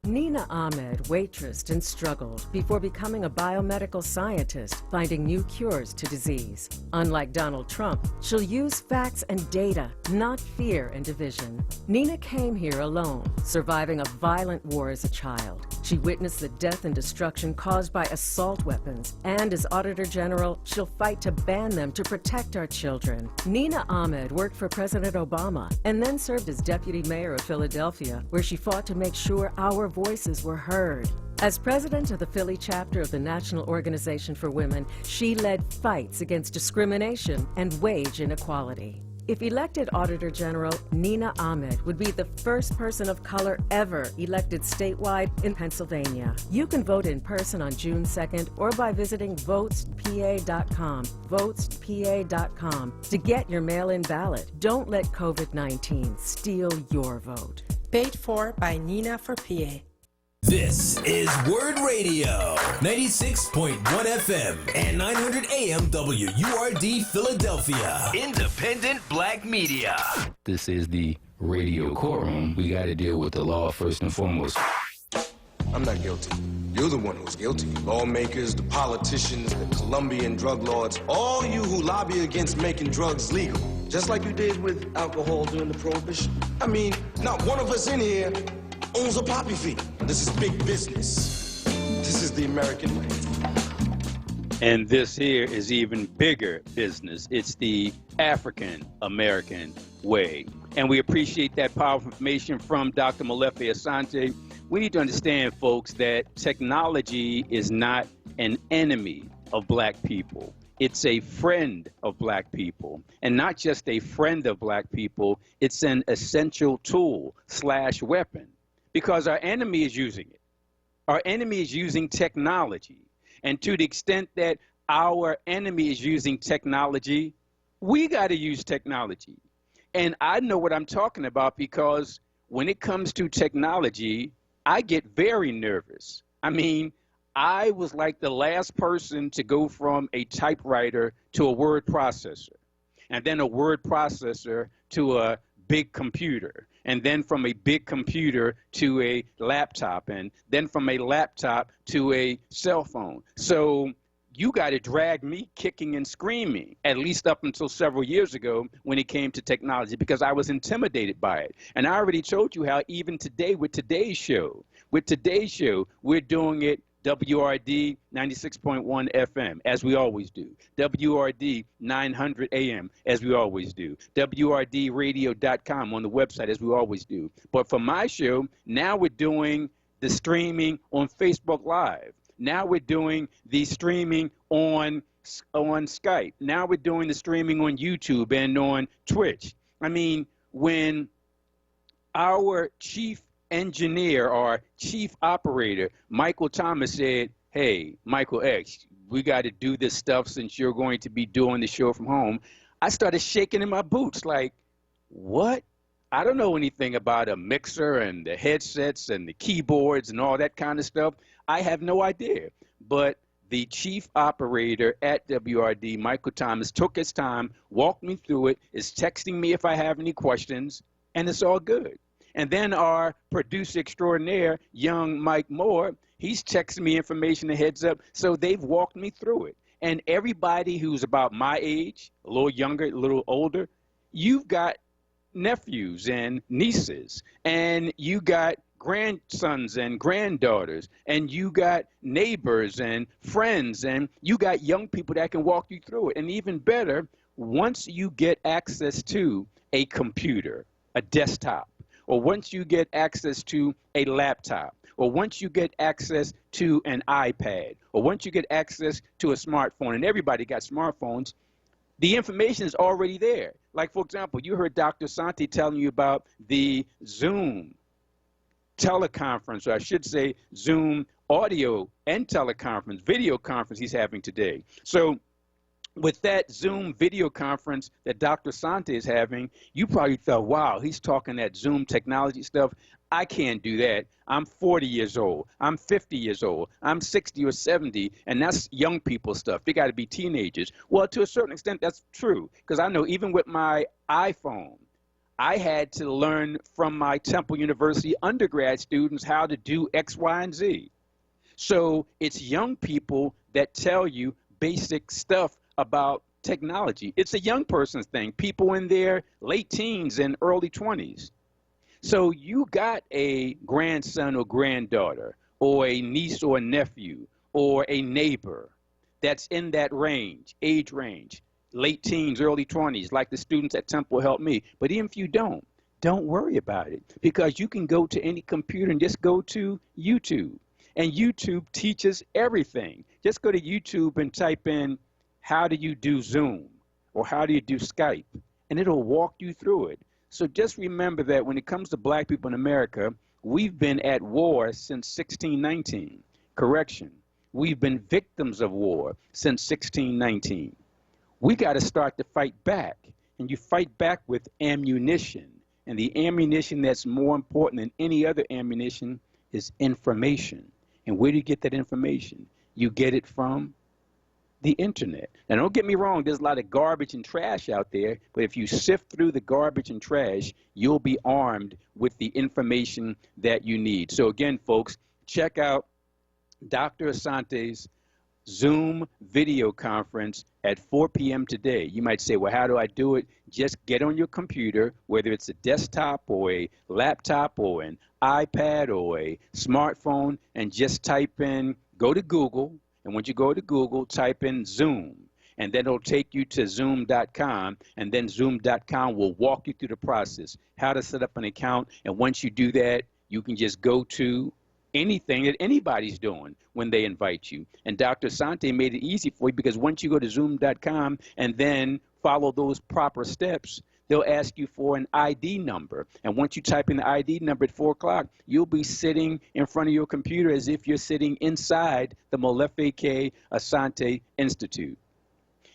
Nina Ahmed waitressed and struggled before becoming a biomedical scientist, finding new cures to disease. Unlike Donald Trump, she'll use facts and data, not fear and division. Nina came here alone, surviving a violent war as a child. She witnessed the death and destruction caused by assault weapons, and as Auditor General, she'll fight to ban them to protect our children. Nina Ahmed worked for President Obama and then served as deputy mayor of Philadelphia, where she fought to make sure our voices were heard. As president of the Philly chapter of the National Organization for Women, she led fights against discrimination and wage inequality. If elected Auditor General, Nina Ahmed would be the first person of color ever elected statewide in Pennsylvania. You can vote in person on June 2nd or by visiting votespa.com, votespa.com, to get your mail-in ballot. Don't let COVID-19 steal your vote. Paid for by Nina for PA. This is Word Radio, 96.1 FM and 900 AM WURD Philadelphia. Independent Black Media. This is the radio courtroom. We got to deal with the law first and foremost. I'm not guilty. You're the one who's guilty. Lawmakers, the politicians, the Colombian drug lords, all you who lobby against making drugs legal. Just like you did with alcohol during the Prohibition. I mean, not one of us in here owns a poppy field. This is big business. This is the American way. And this here is even bigger business. It's the African American way. And we appreciate that powerful information from Dr. Molefi Asante. We need to understand, folks, that technology is not an enemy of black people. It's a friend of black people. And not just a friend of black people, it's an essential tool / weapon. Because our enemy is using it. Our enemy is using technology. And to the extent that our enemy is using technology, we got to use technology. And I know what I'm talking about because when it comes to technology, I get very nervous. I mean, I was like the last person to go from a typewriter to a word processor, and then a word processor to a big computer, and then from a big computer to a laptop, and then from a laptop to a cell phone. So you got to drag me kicking and screaming, at least up until several years ago when it came to technology, because I was intimidated by it. And I already told you how even today with today's show, With today's show, we're doing it WRD 96.1 FM, as we always do. WRD 900 AM, as we always do. WRDradio.com on the website, as we always do. But for my show, now we're doing the streaming on Facebook Live. Now we're doing the streaming on Skype. Now we're doing the streaming on YouTube and on Twitch. I mean, when our chief engineer or chief operator, Michael Thomas, said, hey, Michael X, we got to do this stuff since you're going to be doing the show from home, I started shaking in my boots like, what? I don't know anything about a mixer and the headsets and the keyboards and all that kind of stuff. I have no idea. But the chief operator at WRD, Michael Thomas, took his time, walked me through it, is texting me if I have any questions, and it's all good. And then our producer extraordinaire, young Mike Moore, he's texting me information, a heads up. So they've walked me through it. And everybody who's about my age, a little younger, a little older, you've got nephews and nieces, and you got grandsons and granddaughters, and you got neighbors and friends, and you got young people that can walk you through it. And even better, once you get access to a computer, a desktop, or once you get access to a laptop, or once you get access to an iPad, or once you get access to a smartphone, and everybody got smartphones, the information is already there. Like, for example, you heard Dr. Asante telling you about the Zoom teleconference, or I should say Zoom audio and teleconference, video conference he's having today. So with that Zoom video conference that Dr. Asante is having, you probably thought, wow, he's talking that Zoom technology stuff. I can't do that. I'm 40 years old. I'm 50 years old. I'm 60 or 70, and that's young people stuff. They got to be teenagers. Well, to a certain extent, that's true, because I know even with my iPhone, I had to learn from my Temple University undergrad students how to do X, Y, and Z. So it's young people that tell you basic stuff about technology. It's a young person's thing, people in their late teens and early 20s. So you got a grandson or granddaughter, or a niece or a nephew, or a neighbor that's in that range, age range, late teens, early 20s, like the students at Temple helped me. But even if you don't worry about it, because you can go to any computer and just go to YouTube. And YouTube teaches everything. Just go to YouTube and type in, how do you do Zoom? Or how do you do Skype? And it'll walk you through it. So just remember that when it comes to black people in America, we've been at war since 1619. Correction. We've been victims of war since 1619. We got to start to fight back. And you fight back with ammunition. And the ammunition that's more important than any other ammunition is information. And where do you get that information? You get it from the internet. Now, don't get me wrong, there's a lot of garbage and trash out there, but if you sift through the garbage and trash, you'll be armed with the information that you need. So again, folks, check out Dr. Asante's Zoom video conference at 4 p.m. today. You might say, well, how do I do it? Just get on your computer, whether it's a desktop or a laptop or an iPad or a smartphone, and just type in, go to Google, and once you go to Google, type in Zoom, and then it'll take you to zoom.com, and then zoom.com will walk you through the process, how to set up an account, and once you do that, you can just go to anything that anybody's doing when they invite you. And Dr. Asante made it easy for you, because once you go to zoom.com and then follow those proper steps, they'll ask you for an ID number. And once you type in the ID number at 4 o'clock, you'll be sitting in front of your computer as if you're sitting inside the Molefi Asante Institute.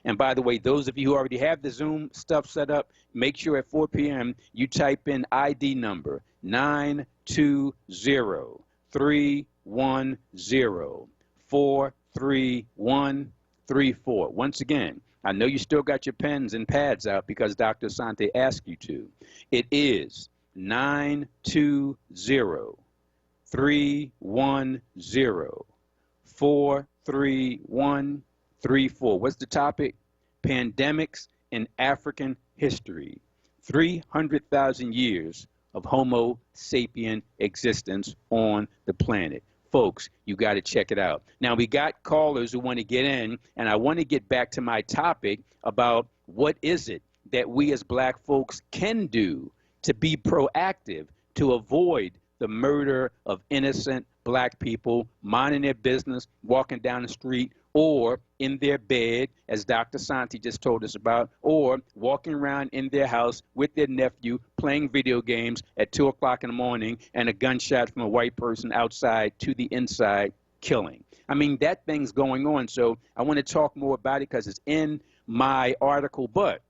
And by the way, those of you who already have the Zoom stuff set up, make sure at 4 p.m. you type in ID number 920-310-43134. Once again, I know you still got your pens and pads out because Dr. Asante asked you to. It is 920-310-43134. What's the topic? Pandemics in African history. 300,000 years of Homo sapien existence on the planet. Folks, you got to check it out. Now, we got callers who want to get in, and I want to get back to my topic about what is it that we as black folks can do to be proactive to avoid the murder of innocent black people minding their business, walking down the street, or in their bed, as Dr. Asante just told us about, or walking around in their house with their nephew playing video games at 2 o'clock in the morning and a gunshot from a white person outside to the inside killing. I mean, that thing's going on. So I want to talk more about it because it's in my article, but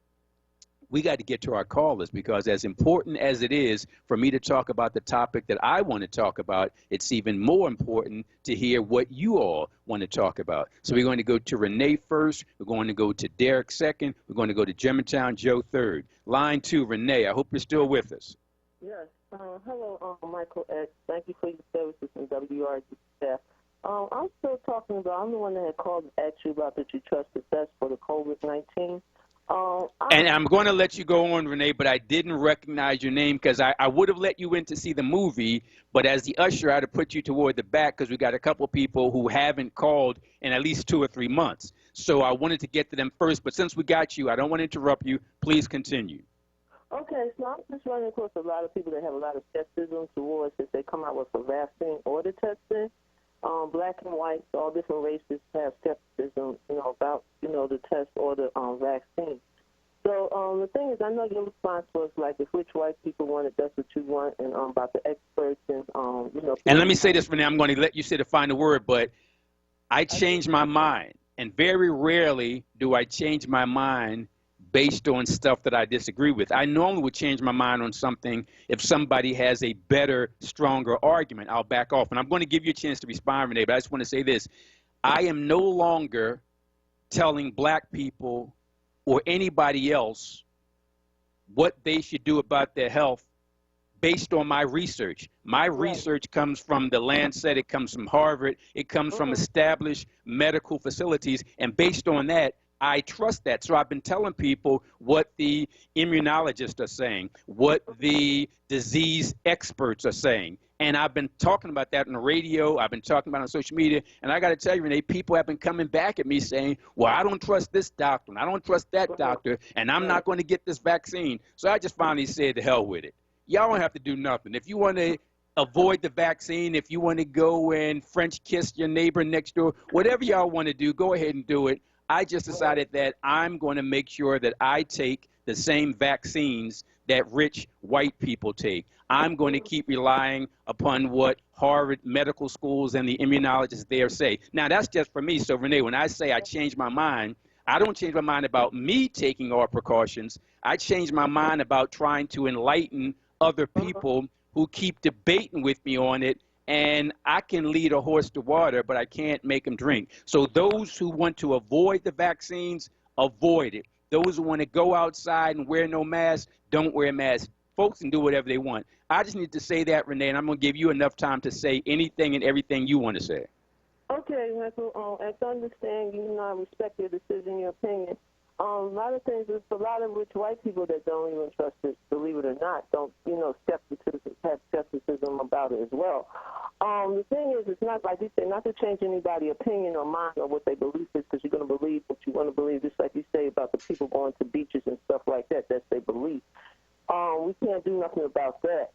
we got to get to our callers, because as important as it is for me to talk about the topic that I want to talk about, it's even more important to hear what you all want to talk about. So we're going to go to Renee first. We're going to go to Derek second. We're going to go to Germantown Joe third. Line 2, Renee, I hope you're still with us. Yes. Hello, Michael X. Thank you for your services in WRG staff. I'm still talking about, I'm the one that had called and asked you about that you trust the test for the COVID-19. And I'm going to let you go on, Renee, but I didn't recognize your name because I would have let you in to see the movie, but as the usher, I had to put you toward the back because we got a couple people who haven't called in at least 2 or 3 months. So I wanted to get to them first, but since we got you, I don't want to interrupt you. Please continue. Okay, so I'm just running across a lot of people that have a lot of skepticism towards if they come out with a vaccine or the testing. Black and white, all different races have skepticism, about, the test or the vaccine. So the thing is, I know your response was like, if rich white people want it, that's what you want, and about the experts and, And let me say this, Renee, I'm going to let you say the final word, but I changed my mind, and very rarely do I change my mind based on stuff that I disagree with. I normally would change my mind on something if somebody has a better, stronger argument. I'll back off. And I'm going to give you a chance to respond, Renee, but I just want to say this. I am no longer telling black people or anybody else what they should do about their health based on my research. My research comes from the Lancet, it comes from Harvard, it comes from established medical facilities, and based on that, I trust that. So I've been telling people what the immunologists are saying, what the disease experts are saying. And I've been talking about that on the radio. I've been talking about it on social media. And I got to tell you, Renee, people have been coming back at me saying, well, I don't trust this doctor, and I don't trust that doctor, and I'm not going to get this vaccine. So I just finally said, to hell with it. Y'all don't have to do nothing. If you want to avoid the vaccine, if you want to go and French kiss your neighbor next door, whatever y'all want to do, go ahead and do it. I just decided that I'm going to make sure that I take the same vaccines that rich white people take. I'm going to keep relying upon what Harvard medical schools and the immunologists there say. Now, that's just for me. So, Renee, when I say I change my mind, I don't change my mind about me taking all precautions. I change my mind about trying to enlighten other people who keep debating with me on it. And I can lead a horse to water, but I can't make them drink. So those who want to avoid the vaccines, avoid it. Those who want to go outside and wear no mask, don't wear masks. Folks can do whatever they want. I just need to say that, Renee, and I'm going to give you enough time to say anything and everything you want to say. Okay, Michael, as I understand, I respect your decision, your opinion. A lot of things, there's a lot of rich white people that don't even trust it, believe it or not, have skepticism about it as well. The thing is, it's not like you say, not to change anybody's opinion or mind or what they believe is, because you're going to believe what you want to believe, just like you say about the people going to beaches and stuff like that, that's their belief. We can't do nothing about that.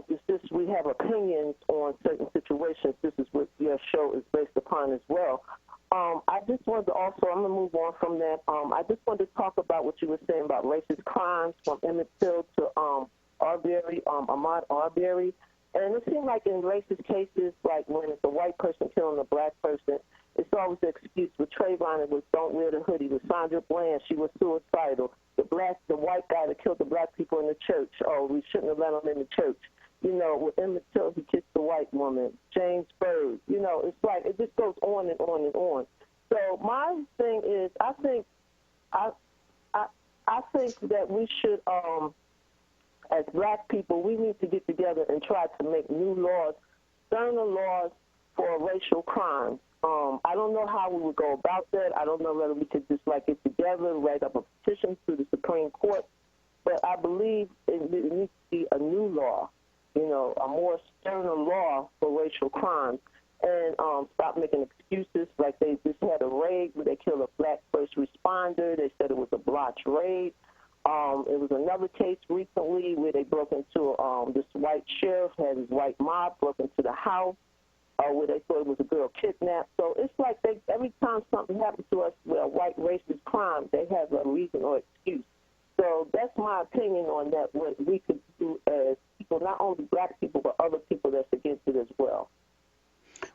It's just we have opinions on certain situations. This is what your show is based upon as well. I just wanted to also, I'm going to move on from that. I just wanted to talk about what you were saying about racist crimes from Emmett Till to Ahmaud Arbery. And it seemed like in racist cases, like when it's a white person killing a black person, it's always the excuse. With Trayvon, it was don't wear the hoodie. With Sandra Bland, she was suicidal. The white guy that killed the black people in the church, we shouldn't have let him in the church. With Emmett Till, he kissed the white woman. James Byrd, it's like it just goes on and on and on. So my thing is, I think that we should, as black people, we need to get together and try to make new laws, sterner laws for racial crimes. I don't know how we would go about that. I don't know whether we could just get together, write up a petition to the Supreme Court, But I believe it needs to be a new law, a more sterner law for racial crimes. And stop making excuses like they just had a raid where they killed a black first responder. They said it was a blotch raid. It was another case recently where they broke into this white sheriff, had his white mob, broke into the house where they thought it was a girl kidnapped. So it's like every time something happens to us where a white racist crime, they have a reason or excuse. So that's my opinion on that, what we could do as people, not only black people, but other people that's against it as well.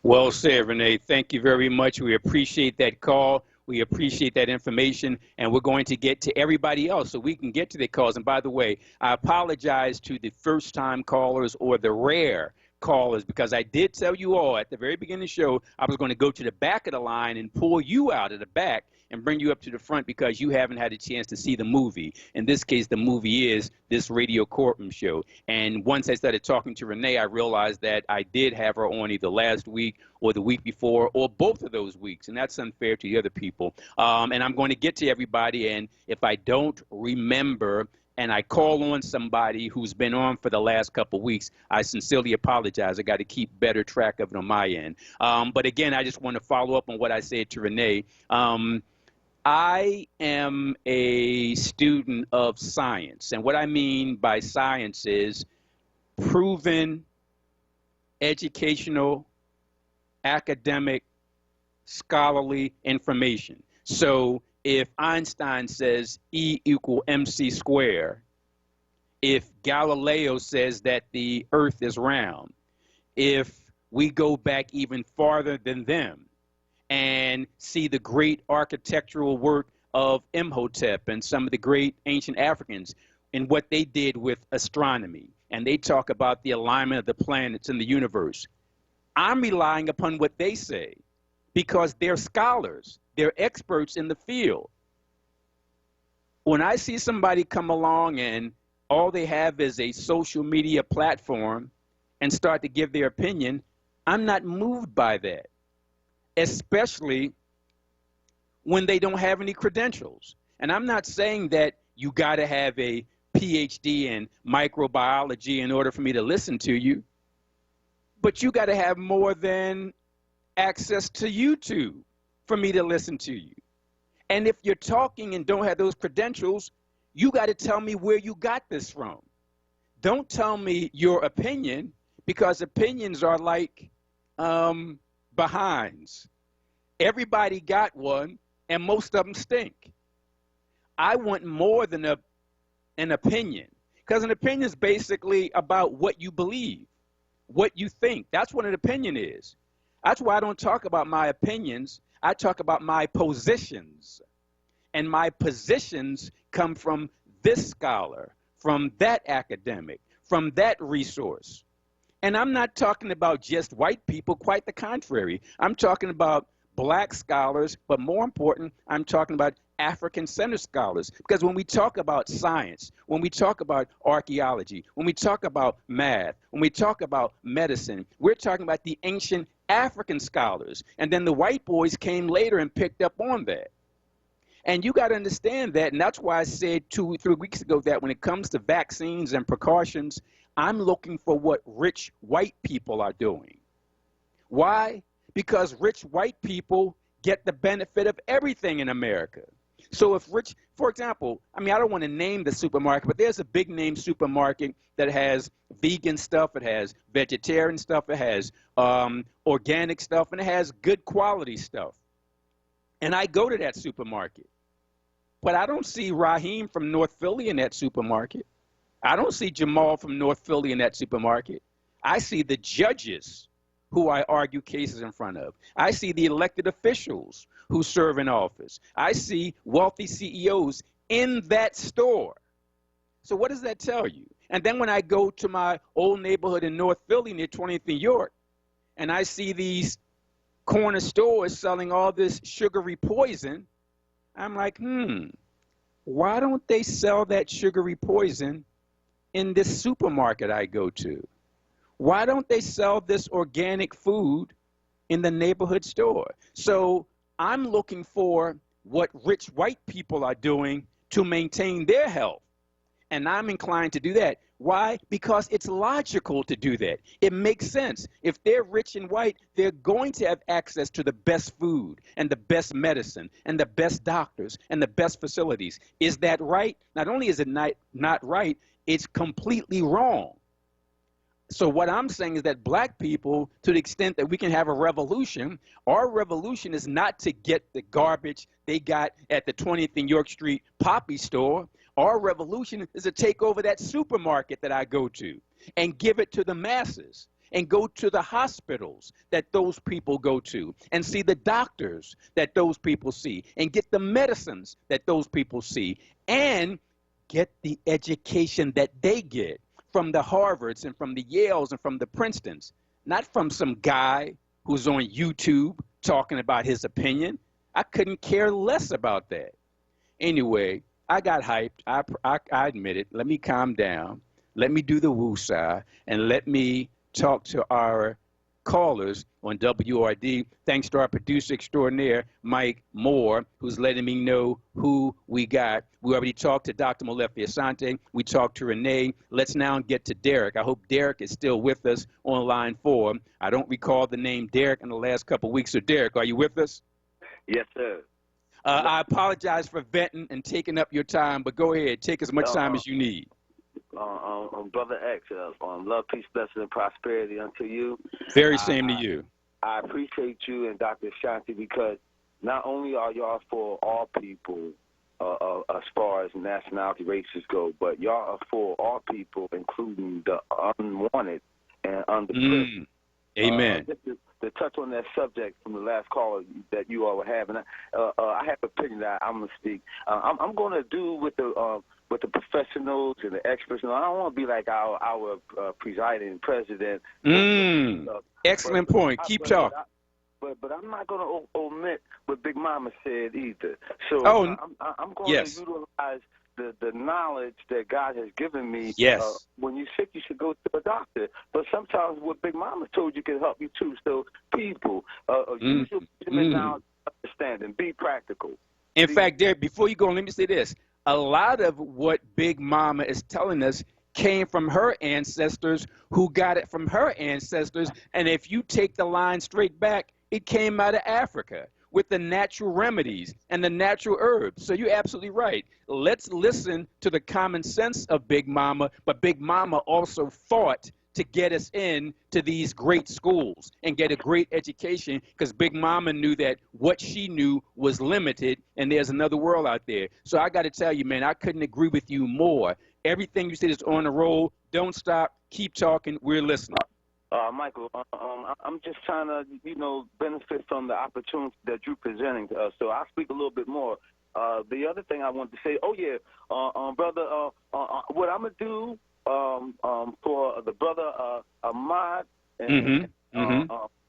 Well said, Renee. Thank you very much. We appreciate that call. We appreciate that information, and we're going to get to everybody else so we can get to their calls. And by the way, I apologize to the first-time callers or the rare callers, because I did tell you all at the very beginning of the show I was going to go to the back of the line and pull you out of the back and bring you up to the front because you haven't had a chance to see the movie. In this case, the movie is this radio courtroom show. And once I started talking to Renee, I realized that I did have her on either last week or the week before or both of those weeks, and that's unfair to the other people. And I'm going to get to everybody, and if I don't remember and I call on somebody who's been on for the last couple of weeks, I sincerely apologize. I got to keep better track of it on my end. But again, I just want to follow up on what I said to Renee. I am a student of science, and what I mean by science is proven educational, academic, scholarly information. So if Einstein says E equal mc squared, if Galileo says that the earth is round, if we go back even farther than them and see the great architectural work of Imhotep and some of the great ancient Africans and what they did with astronomy, and they talk about the alignment of the planets in the universe, I'm relying upon what they say because they're scholars. They're experts in the field. When I see somebody come along and all they have is a social media platform and start to give their opinion, I'm not moved by that, especially when they don't have any credentials. And I'm not saying that you got to have a PhD in microbiology in order for me to listen to you, but you got to have more than access to YouTube for me to listen to you. And if you're talking and don't have those credentials, you got to tell me where you got this from. Don't tell me your opinion, because opinions are like behinds. Everybody got one, and most of them stink. I want more than an opinion, because an opinion is basically about what you believe, what you think. That's what an opinion is. That's why I don't talk about my opinions. I talk about my positions. And my positions come from this scholar, from that academic, from that resource. And I'm not talking about just white people, quite the contrary. I'm talking about black scholars, but more important, I'm talking about African-centered scholars. Because when we talk about science, when we talk about archaeology, when we talk about math, when we talk about medicine, we're talking about the ancient African scholars. And then the white boys came later and picked up on that. And you got to understand that, and that's why I said 2 or 3 weeks ago that when it comes to vaccines and precautions, I'm looking for what rich white people are doing. Why? Because rich white people get the benefit of everything in America. So if rich, for example, I mean, I don't want to name the supermarket, but there's a big name supermarket that has vegan stuff, it has vegetarian stuff, it has organic stuff, and it has good quality stuff. And I go to that supermarket, but I don't see Raheem from North Philly in that supermarket. I don't see Jamal from North Philly in that supermarket. I see the judges who I argue cases in front of. I see the elected officials who serve in office. I see wealthy CEOs in that store. So what does that tell you? And then when I go to my old neighborhood in North Philly near 20th and York, and I see these corner stores selling all this sugary poison, I'm like, why don't they sell that sugary poison in this supermarket I go to? Why don't they sell this organic food in the neighborhood store? So I'm looking for what rich white people are doing to maintain their health. And I'm inclined to do that. Why? Because it's logical to do that. It makes sense. If they're rich and white, they're going to have access to the best food and the best medicine and the best doctors and the best facilities. Is that right? Not only is it not right, it's completely wrong. So what I'm saying is that black people, to the extent that we can have a revolution, our revolution is not to get the garbage they got at the 20th and York Street Poppy store. Our revolution is to take over that supermarket that I go to and give it to the masses, and go to the hospitals that those people go to and see the doctors that those people see and get the medicines that those people see and get the education that they get from the Harvards and from the Yales and from the Princetons, not from some guy who's on YouTube talking about his opinion. I couldn't care less about that. Anyway, I got hyped. I admit it. Let me calm down. Let me do the woosah, and let me talk to our callers on WRD. Thanks to our producer extraordinaire, Mike Moore, who's letting me know who we got. We already talked to Dr. Molefi Asante. We talked to Renee. Let's now get to Derek. I hope Derek is still with us on line 4. I don't recall the name Derek in the last couple of weeks. So, Derek, are you with us? Yes, sir. I apologize for venting and taking up your time, but go ahead. Take as much time as you need. Brother X, love, peace, blessing, and prosperity unto you. Very same to you. I appreciate you and Dr. Asante, because not only are y'all for all people as far as nationality, races go, but y'all are for all people, including the unwanted and underprivileged. Amen. To touch on that subject from the last call that you all were having, I have an opinion that I'm going to speak. I'm going to do with the professionals and the experts. I don't want to be like our presiding president. Excellent point. Keep talking. But I'm not going to omit what Big Mama said either. So I'm going to utilize the knowledge that God has given me. Yes. When you're sick, you should go to a doctor. But sometimes what Big Mama told you can help you too. So people, use your knowledge, understanding, be practical. In fact, Derek, before you go, let me say this. A lot of what Big Mama is telling us came from her ancestors who got it from her ancestors. And if you take the line straight back, it came out of Africa with the natural remedies and the natural herbs. So you're absolutely right. Let's listen to the common sense of Big Mama, but Big Mama also fought to get us in to these great schools and get a great education, because Big Mama knew that what she knew was limited and there's another world out there. So I got to tell you, man, I couldn't agree with you more. Everything you said is on the roll. Don't stop. Keep talking. We're listening. Michael, I'm just trying to, benefit from the opportunity that you're presenting to us. So I'll speak a little bit more. The other thing I wanted to say, brother, what I'm going to do for the brother Ahmad and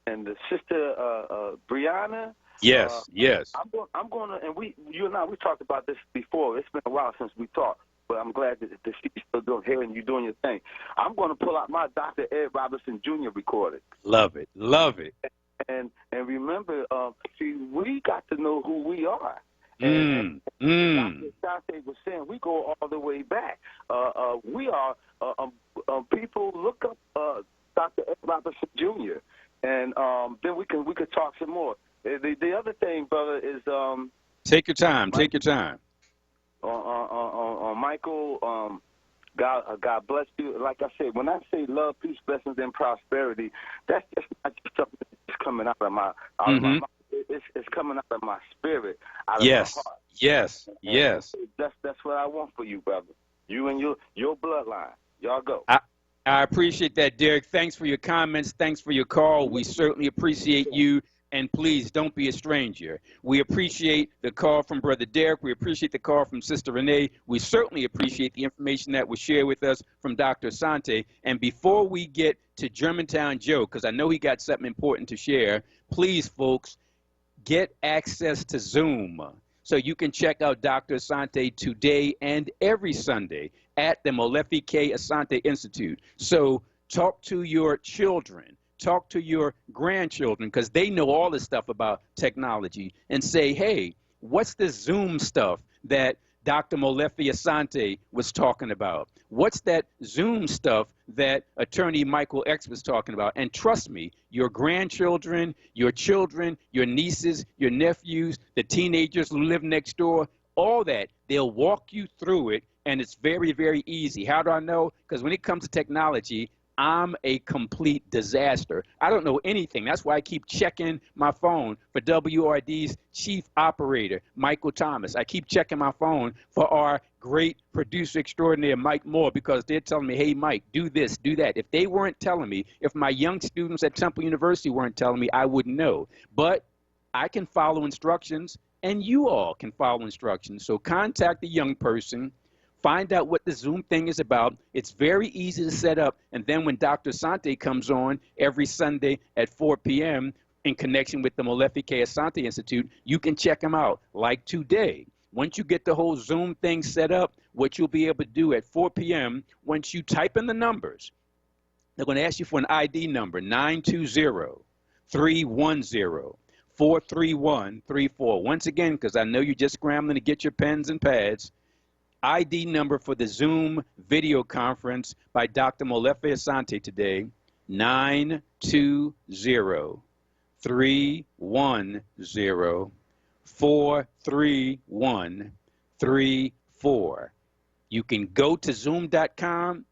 the sister Brianna. Yes, yes. I'm going to, and you and I, we talked about this before. It's been a while since we talked. But I'm glad that she's still hearing you doing your thing. I'm going to pull out my Dr. Ed Robinson Jr. recording. Love it. Love it. And remember, we got to know who we are. And Dr. Asante was saying, we go all the way back. We are people look up Dr. Ed Robinson Jr. And then we could talk some more. The other thing, brother, is take your time. Take your time. Michael, God bless you. Like I said, when I say love, peace, blessings, and prosperity, that's just not just something that's coming out of my mouth. It's coming out of my spirit, out of my heart. Yes. That's what I want for you, brother. You and your bloodline. Y'all go. I appreciate that, Derek. Thanks for your comments. Thanks for your call. We certainly appreciate you. And please don't be a stranger. We appreciate the call from Brother Derek. We appreciate the call from Sister Renee. We certainly appreciate the information that was shared with us from Dr. Asante. And before we get to Germantown Joe, because I know he got something important to share, please, folks, get access to Zoom so you can check out Dr. Asante today and every Sunday at the Molefi K. Asante Institute. So talk to your children. Talk to your grandchildren, because they know all this stuff about technology, and say, hey, what's this Zoom stuff that Dr. Molefi Asante was talking about? What's that Zoom stuff that attorney Michael X was talking about? And trust me, your grandchildren, your children, your nieces, your nephews, the teenagers who live next door, all that, they'll walk you through it, and it's very, very easy. How do I know? Because when it comes to technology, I'm a complete disaster. I don't know anything. That's why I keep checking my phone for WRD's chief operator, Michael Thomas. I keep checking my phone for our great producer extraordinaire, Mike Moore, because they're telling me, hey, Mike, do this, do that. If they weren't telling me, if my young students at Temple University weren't telling me, I wouldn't know. But I can follow instructions, and you all can follow instructions. So contact the young person. Find out what the Zoom thing is about. It's very easy to set up. And then when Dr. Asante comes on every Sunday at 4 p.m. in connection with the Molefi K. Asante Institute, you can check them out, like today. Once you get the whole Zoom thing set up, what you'll be able to do at 4 p.m., once you type in the numbers, they're going to ask you for an ID number, 920-310-43134. Once again, because I know you're just scrambling to get your pens and pads, ID number for the Zoom video conference by Dr. Molefi Asante today, 920-310-43134. You can go to zoom.com.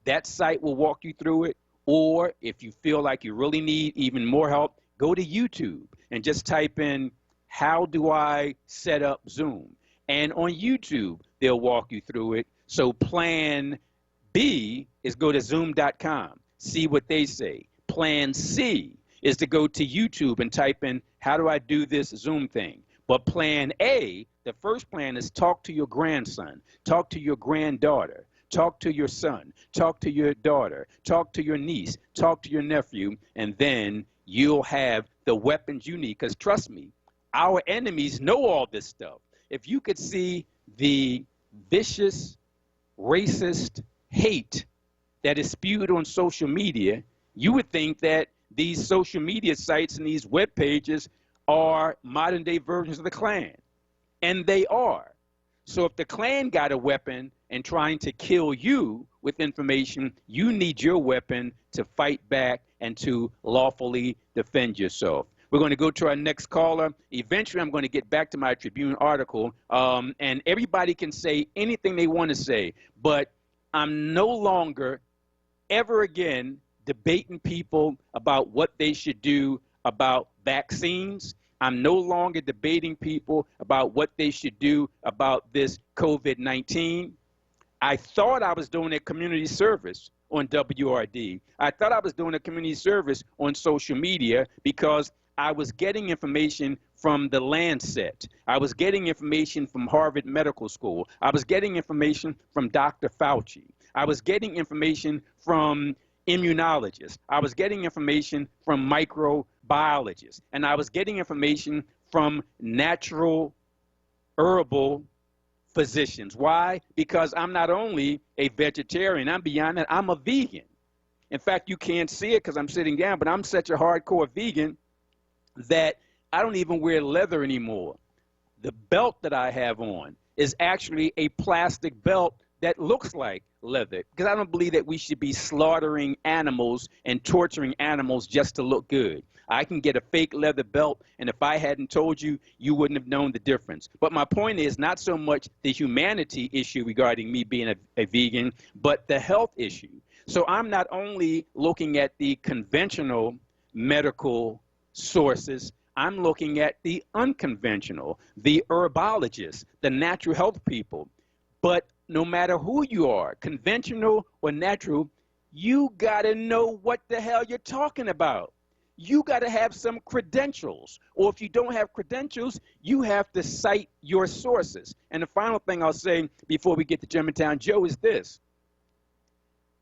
That site will walk you through it. Or if you feel like you really need even more help, go to YouTube and just type in, how do I set up Zoom? And on YouTube, they'll walk you through it. So plan B is go to zoom.com, see what they say. Plan C is to go to YouTube and type in, how do I do this Zoom thing? But plan A, the first plan is talk to your grandson, talk to your granddaughter, talk to your son, talk to your daughter, talk to your niece, talk to your nephew, and then you'll have the weapons you need. Because trust me, our enemies know all this stuff. If you could see the vicious, racist hate that is spewed on social media, you would think that these social media sites and these web pages are modern-day versions of the Klan. And they are. So if the Klan got a weapon and trying to kill you with information, you need your weapon to fight back and to lawfully defend yourself. We're going to go to our next caller. Eventually, I'm going to get back to my Tribune article, and everybody can say anything they want to say, but I'm no longer ever again debating people about what they should do about vaccines. I'm no longer debating people about what they should do about this COVID-19. I thought I was doing a community service on WRD. I thought I was doing a community service on social media because I was getting information from the Lancet. I was getting information from Harvard Medical School. I was getting information from Dr. Fauci. I was getting information from immunologists. I was getting information from microbiologists. And I was getting information from natural herbal physicians. Why? Because I'm not only a vegetarian, I'm beyond that, I'm a vegan. In fact, you can't see it because I'm sitting down, but I'm such a hardcore vegan that I don't even wear leather anymore. The belt that I have on is actually a plastic belt that looks like leather, because I don't believe that we should be slaughtering animals and torturing animals just to look good. I can get a fake leather belt, and if I hadn't told you, you wouldn't have known the difference. But my point is not so much the humanity issue regarding me being a vegan, but the health issue. So I'm not only looking at the conventional medical sources, I'm looking at the unconventional, the herbologists, the natural health people. But no matter who you are, conventional or natural, you got to know what the hell you're talking about. You got to have some credentials. Or if you don't have credentials, you have to cite your sources. And the final thing I'll say before we get to Germantown Joe is this.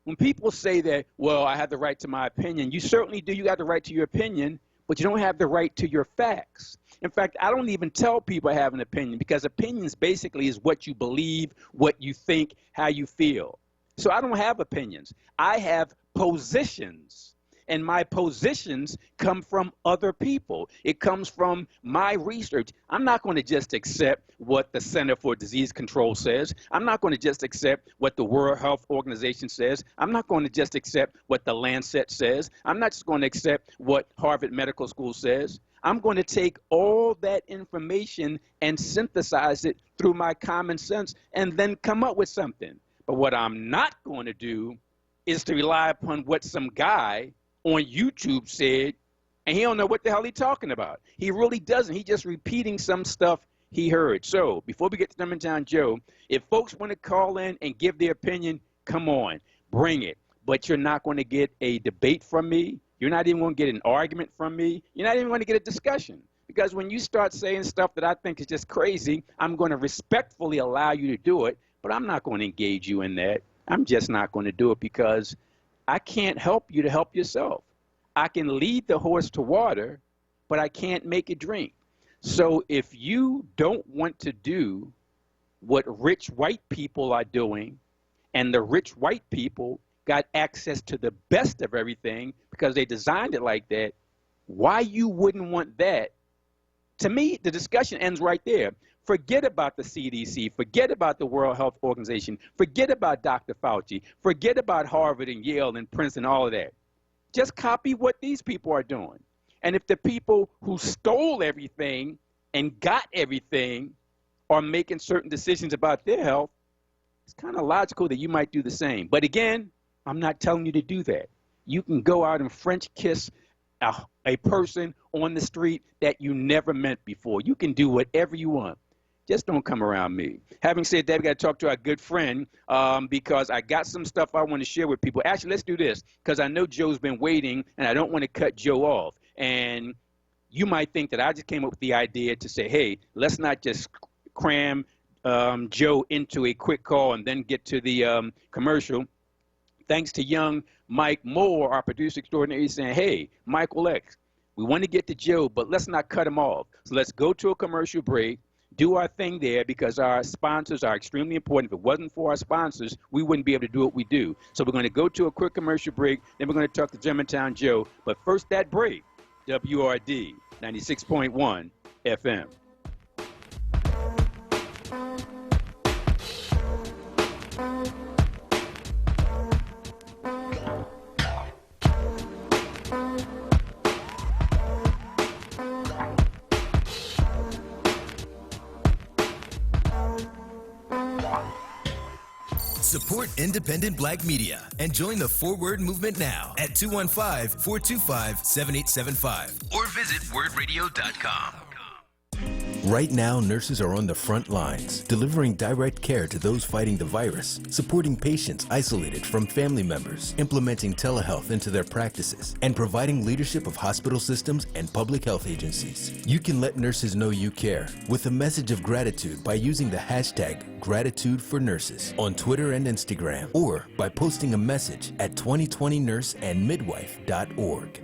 When people say that, well, I have the right to my opinion, you certainly do. You got the right to your opinion, but you don't have the right to your facts. In fact, I don't even tell people I have an opinion, because opinions basically is what you believe, what you think, how you feel. So I don't have opinions. I have positions. and my positions come from other people. It comes from my research. I'm not going to just accept what the Center for Disease Control says. I'm not going to just accept what the World Health Organization says. I'm not going to just accept what the Lancet says. I'm not just going to accept what Harvard Medical School says. I'm going to take all that information and synthesize it through my common sense and then come up with something. But what I'm not going to do is to rely upon what some guy on YouTube said, and he don't know what the hell he's talking about. He really doesn't. He's just repeating some stuff he heard. So before we get to Germantown Joe, if folks want to call in and give their opinion, come on, bring it. But you're not going to get a debate from me. You're not even going to get an argument from me. You're not even going to get a discussion. Because when you start saying stuff that I think is just crazy, I'm going to respectfully allow you to do it, but I'm not going to engage you in that. I'm just not going to do it because I can't help you to help yourself. I can lead the horse to water, but I can't make it drink. So if you don't want to do what rich white people are doing, and the rich white people got access to the best of everything because they designed it like that, why you wouldn't want that? To me, the discussion ends right there. Forget about the CDC, forget about the World Health Organization, forget about Dr. Fauci, forget about Harvard and Yale and Princeton, all of that. Just copy what these people are doing. And if the people who stole everything and got everything are making certain decisions about their health, it's kind of logical that you might do the same. But again, I'm not telling you to do that. You can go out and French kiss a person on the street that you never met before. You can do whatever you want. Just don't come around me. Having said that, we got to talk to our good friend because I got some stuff I want to share with people. Actually, let's do this because I know Joe's been waiting and I don't want to cut Joe off. And you might think that I just came up with the idea to say, hey, let's not just cram Joe into a quick call and then get to the commercial. Thanks to young Mike Moore, our producer extraordinary, saying, hey, Michael X, we want to get to Joe, but let's not cut him off. So let's go to a commercial break, do our thing there because our sponsors are extremely important. If it wasn't for our sponsors, we wouldn't be able to do what we do. So we're going to go to a quick commercial break, then we're going to talk to Germantown Joe. But first that break, WRD 96.1 FM. Support independent black media and join the Forward movement now at 215-425-7875 or visit wordradio.com. Right now, nurses are on the front lines, delivering direct care to those fighting the virus, supporting patients isolated from family members, implementing telehealth into their practices, and providing leadership of hospital systems and public health agencies. You can let nurses know you care with a message of gratitude by using the hashtag #GratitudeForNurses on Twitter and Instagram, or by posting a message at 2020nurseandmidwife.org.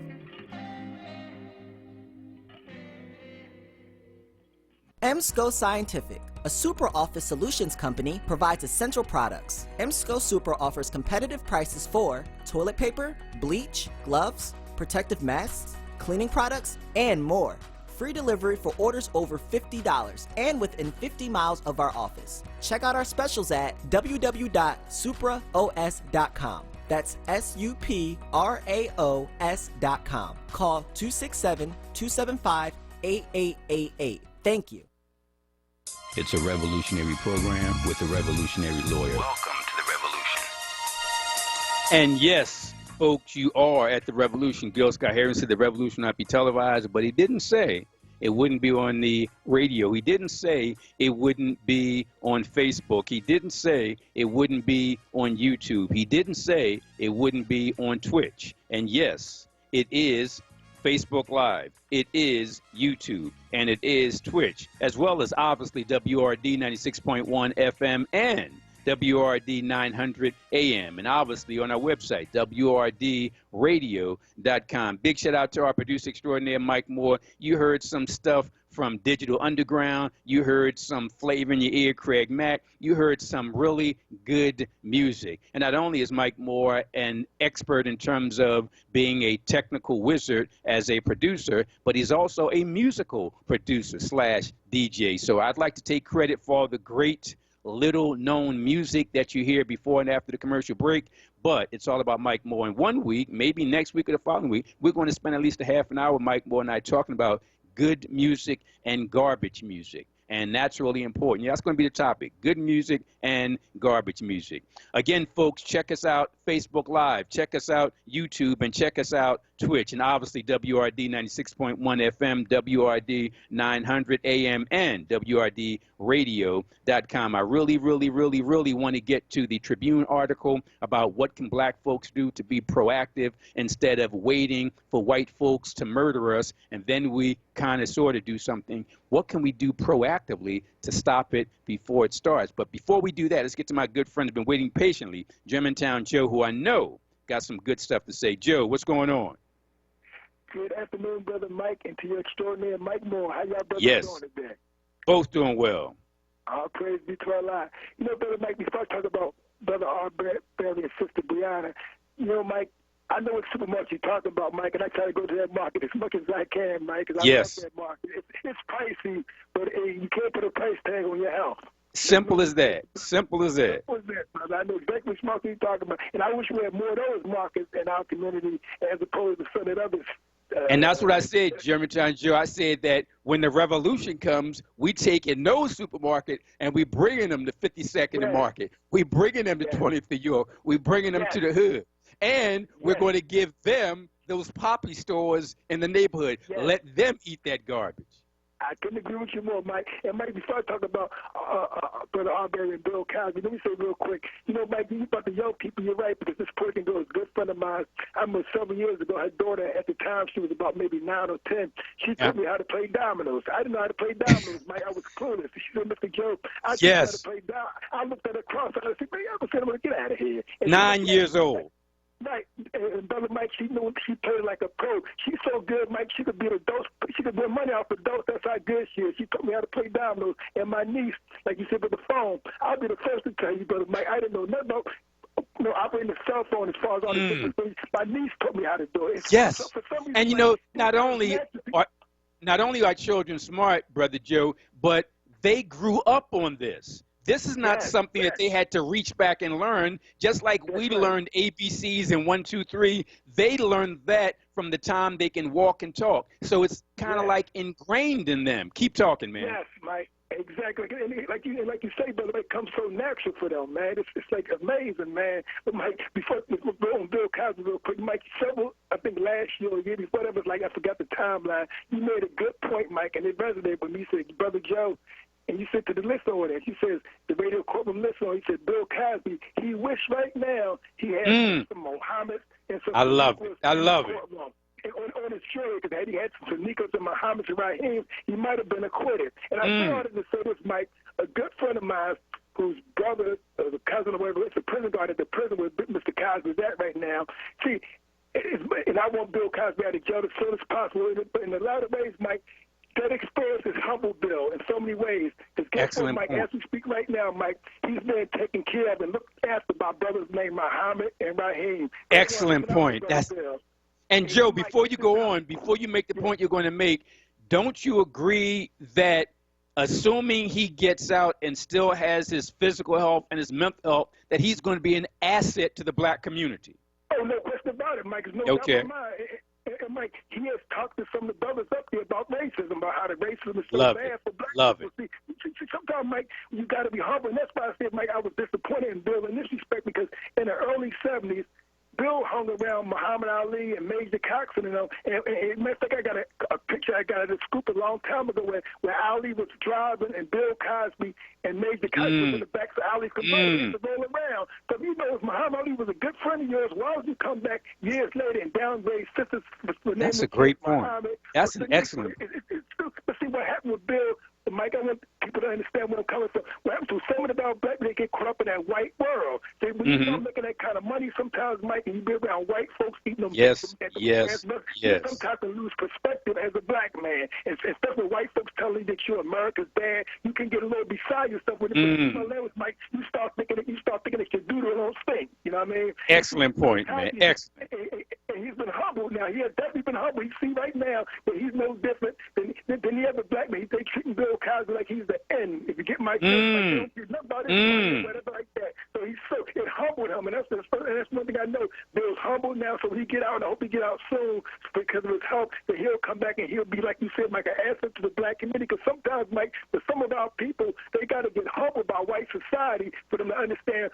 EMSCO Scientific, a super office solutions company, provides essential products. EMSCO Super offers competitive prices for toilet paper, bleach, gloves, protective masks, cleaning products, and more. Free delivery for orders over $50 and within 50 miles of our office. Check out our specials at www.supraos.com. That's SUPRAOS.com. Call 267-275-8888. Thank you. It's a revolutionary program with a revolutionary lawyer. Welcome to the revolution. And yes, folks, you are at the revolution. Gil Scott Heron said the revolution will not be televised, but he didn't say it wouldn't be on the radio. He didn't say it wouldn't be on Facebook. He didn't say it wouldn't be on YouTube. He didn't say it wouldn't be on Twitch. And yes, it is Facebook Live, it is YouTube, and it is Twitch, as well as obviously WRD 96.1 FM and WRD 900 AM, and obviously on our website, WRDradio.com. Big shout out to our producer extraordinaire, Mike Moore. You heard some stuff from Digital Underground. You heard some flavor in your ear, Craig Mack. You heard some really good music. And not only is Mike Moore an expert in terms of being a technical wizard as a producer, but he's also a musical producer / DJ. So I'd like to take credit for all the great little-known music that you hear before and after the commercial break, but it's all about Mike Moore. And one week, maybe next week or the following week, we're going to spend at least a half an hour with Mike Moore and I talking about good music and garbage music. And that's really important. Yeah, that's going to be the topic, good music and garbage music. Again, folks, check us out Facebook Live, check us out YouTube, and check us out Twitch, and obviously WRD 96.1 FM, WRD 900 AM, and WRDradio.com. I really want to get to the Tribune article about what can black folks do to be proactive instead of waiting for white folks to murder us, and then we kind of sort of do something. What can we do proactively to stop it before it starts? But before we do that, let's get to my good friend who's been waiting patiently, Germantown Joe, who I know got some good stuff to say. Joe, what's going on? Good afternoon, Brother Mike, and to your extraordinary Mike Moore. How y'all brothers doing today? Both doing well. All praise be to Allah. You know, Brother Mike, before I talk about Brother Arbery and Sister Brianna, you know, Mike, I know what supermarket you're talking about, Mike, and I try to go to that market as much as I can, Mike, because I love that market. It's pricey, but you can't put a price tag on your health. Simple as that. Simple as that. Simple as that, brother. I know exactly what market you're talking about. And I wish we had more of those markets in our community as opposed to some of the others. And that's what I said, Germantown Joe. I said that when the revolution comes, we take in those supermarket and we bringing them to 52nd Market. We bringing them to 20th of York. We bringing them to the hood. And we're going to give them those poppy stores in the neighborhood. Let them eat that garbage. I couldn't agree with you more, Mike. And, Mike, before I talk about Brother Arbery and Bill Cosby, let me say real quick, you know, Mike, you about the young people, you're right, because this person goes, a good friend of mine, I remember several years ago, her daughter, at the time, she was about maybe 9 or 10, she taught me how to play dominoes. I didn't know how to play dominoes, Mike. I was clueless. She said, Mr. Joe, I didn't know how to play dominoes. I looked at her cross, and I said, man, I'm going to get out of here. And 9 years old. Right, and Brother Mike, she knew she played like a pro. She's so good, Mike. She could be the dose. She could win money off the dose. That's how good she is. She taught me how to play dominoes. And my niece, like you said, with the phone, I'll be the first to tell you, Brother Mike. I didn't know nothing about operating the cell phone as far as all the different things. My niece taught me how to do it. Yes, so for some reason, and you know, not only are children smart, Brother Joe, but they grew up on this. This is not something that they had to reach back and learn, just like we learned ABCs and 1, 2, 3. They learned that from the time they can walk and talk. So it's kind of like ingrained in them. Keep talking, man. Yes, Mike. Exactly. And like you say, brother, it comes so natural for them, man. It's like amazing, man. But Mike, before on Bill Cosby real quick, Mike, I think last year or year before, that was like, I forgot the timeline. You made a good point, Mike, and it resonated with me. You said, Brother Joe, and you said to the list over there, he says, the radio courtroom list on, he said, Bill Cosby, he wished right now he had some Muhammad and some I love it. I love it. On his jury, because had he had some Nikos and Muhammad and Raheem, he might have been acquitted. And I started to say this, Mike, a good friend of mine whose brother, the cousin or whatever, it's a prison guard at the prison where Mr. Cosby is at right now. See, and I want Bill Cosby out of jail as soon as possible. But in a lot of ways, Mike, that experience has humbled Bill in so many ways. Excellent Mike, as we speak right now, Mike, he's being taken care of and looked after by brothers named Muhammad and Raheem. Excellent point. And Joe, before you go on, before you make the point you're going to make, don't you agree that assuming he gets out and still has his physical health and his mental health, that he's going to be an asset to the black community? Oh, no question about it, Mike. There's no doubt in my mind. And Mike, he has talked to some of the brothers up there about racism, about how the racism is so bad for black people. See, sometimes, Mike, you got to be humble. And that's why I said, Mike, I was disappointed in Bill in this respect, because in the early 70s, Bill hung around Muhammad Ali and Major Coxon, and matter of fact, I got a picture I got at a scoop a long time ago where Ali was driving and Bill Cosby and Major Coxon in the back, so Ali could roll around. So you know, if Muhammad Ali was a good friend of yours, why would you come back years later and downgrade sisters? That's a great point. That's an excellent. But see, what happened with Bill, Mike, I want people to understand where I'm coming from. What happens to some of our black men, they get caught up in that white world. So when you start making that kind of money, sometimes, Mike, and you be around white folks eating them. You sometimes can lose perspective as a black man. And especially when white folks telling you that you're America's dad, you can get a little beside yourself with it. Mike, you start thinking that your doodle don't stink. You know what I mean? Excellent point, man. Excellent. And he's been humble now. He has definitely been humble. You see right now that he's no different than the other black man. They treating Bill Cosby like he's the end. If you get my nothing about it, whatever like that. So it humbled him, and that's one thing I know. Bill's humble now, so when he get out, and I hope he get out soon because of his help, that he'll come back and he'll be, like you said, Mike, an asset to the black community. Because sometimes, Mike, for some of our people, they got to get humbled by white society for them to understand,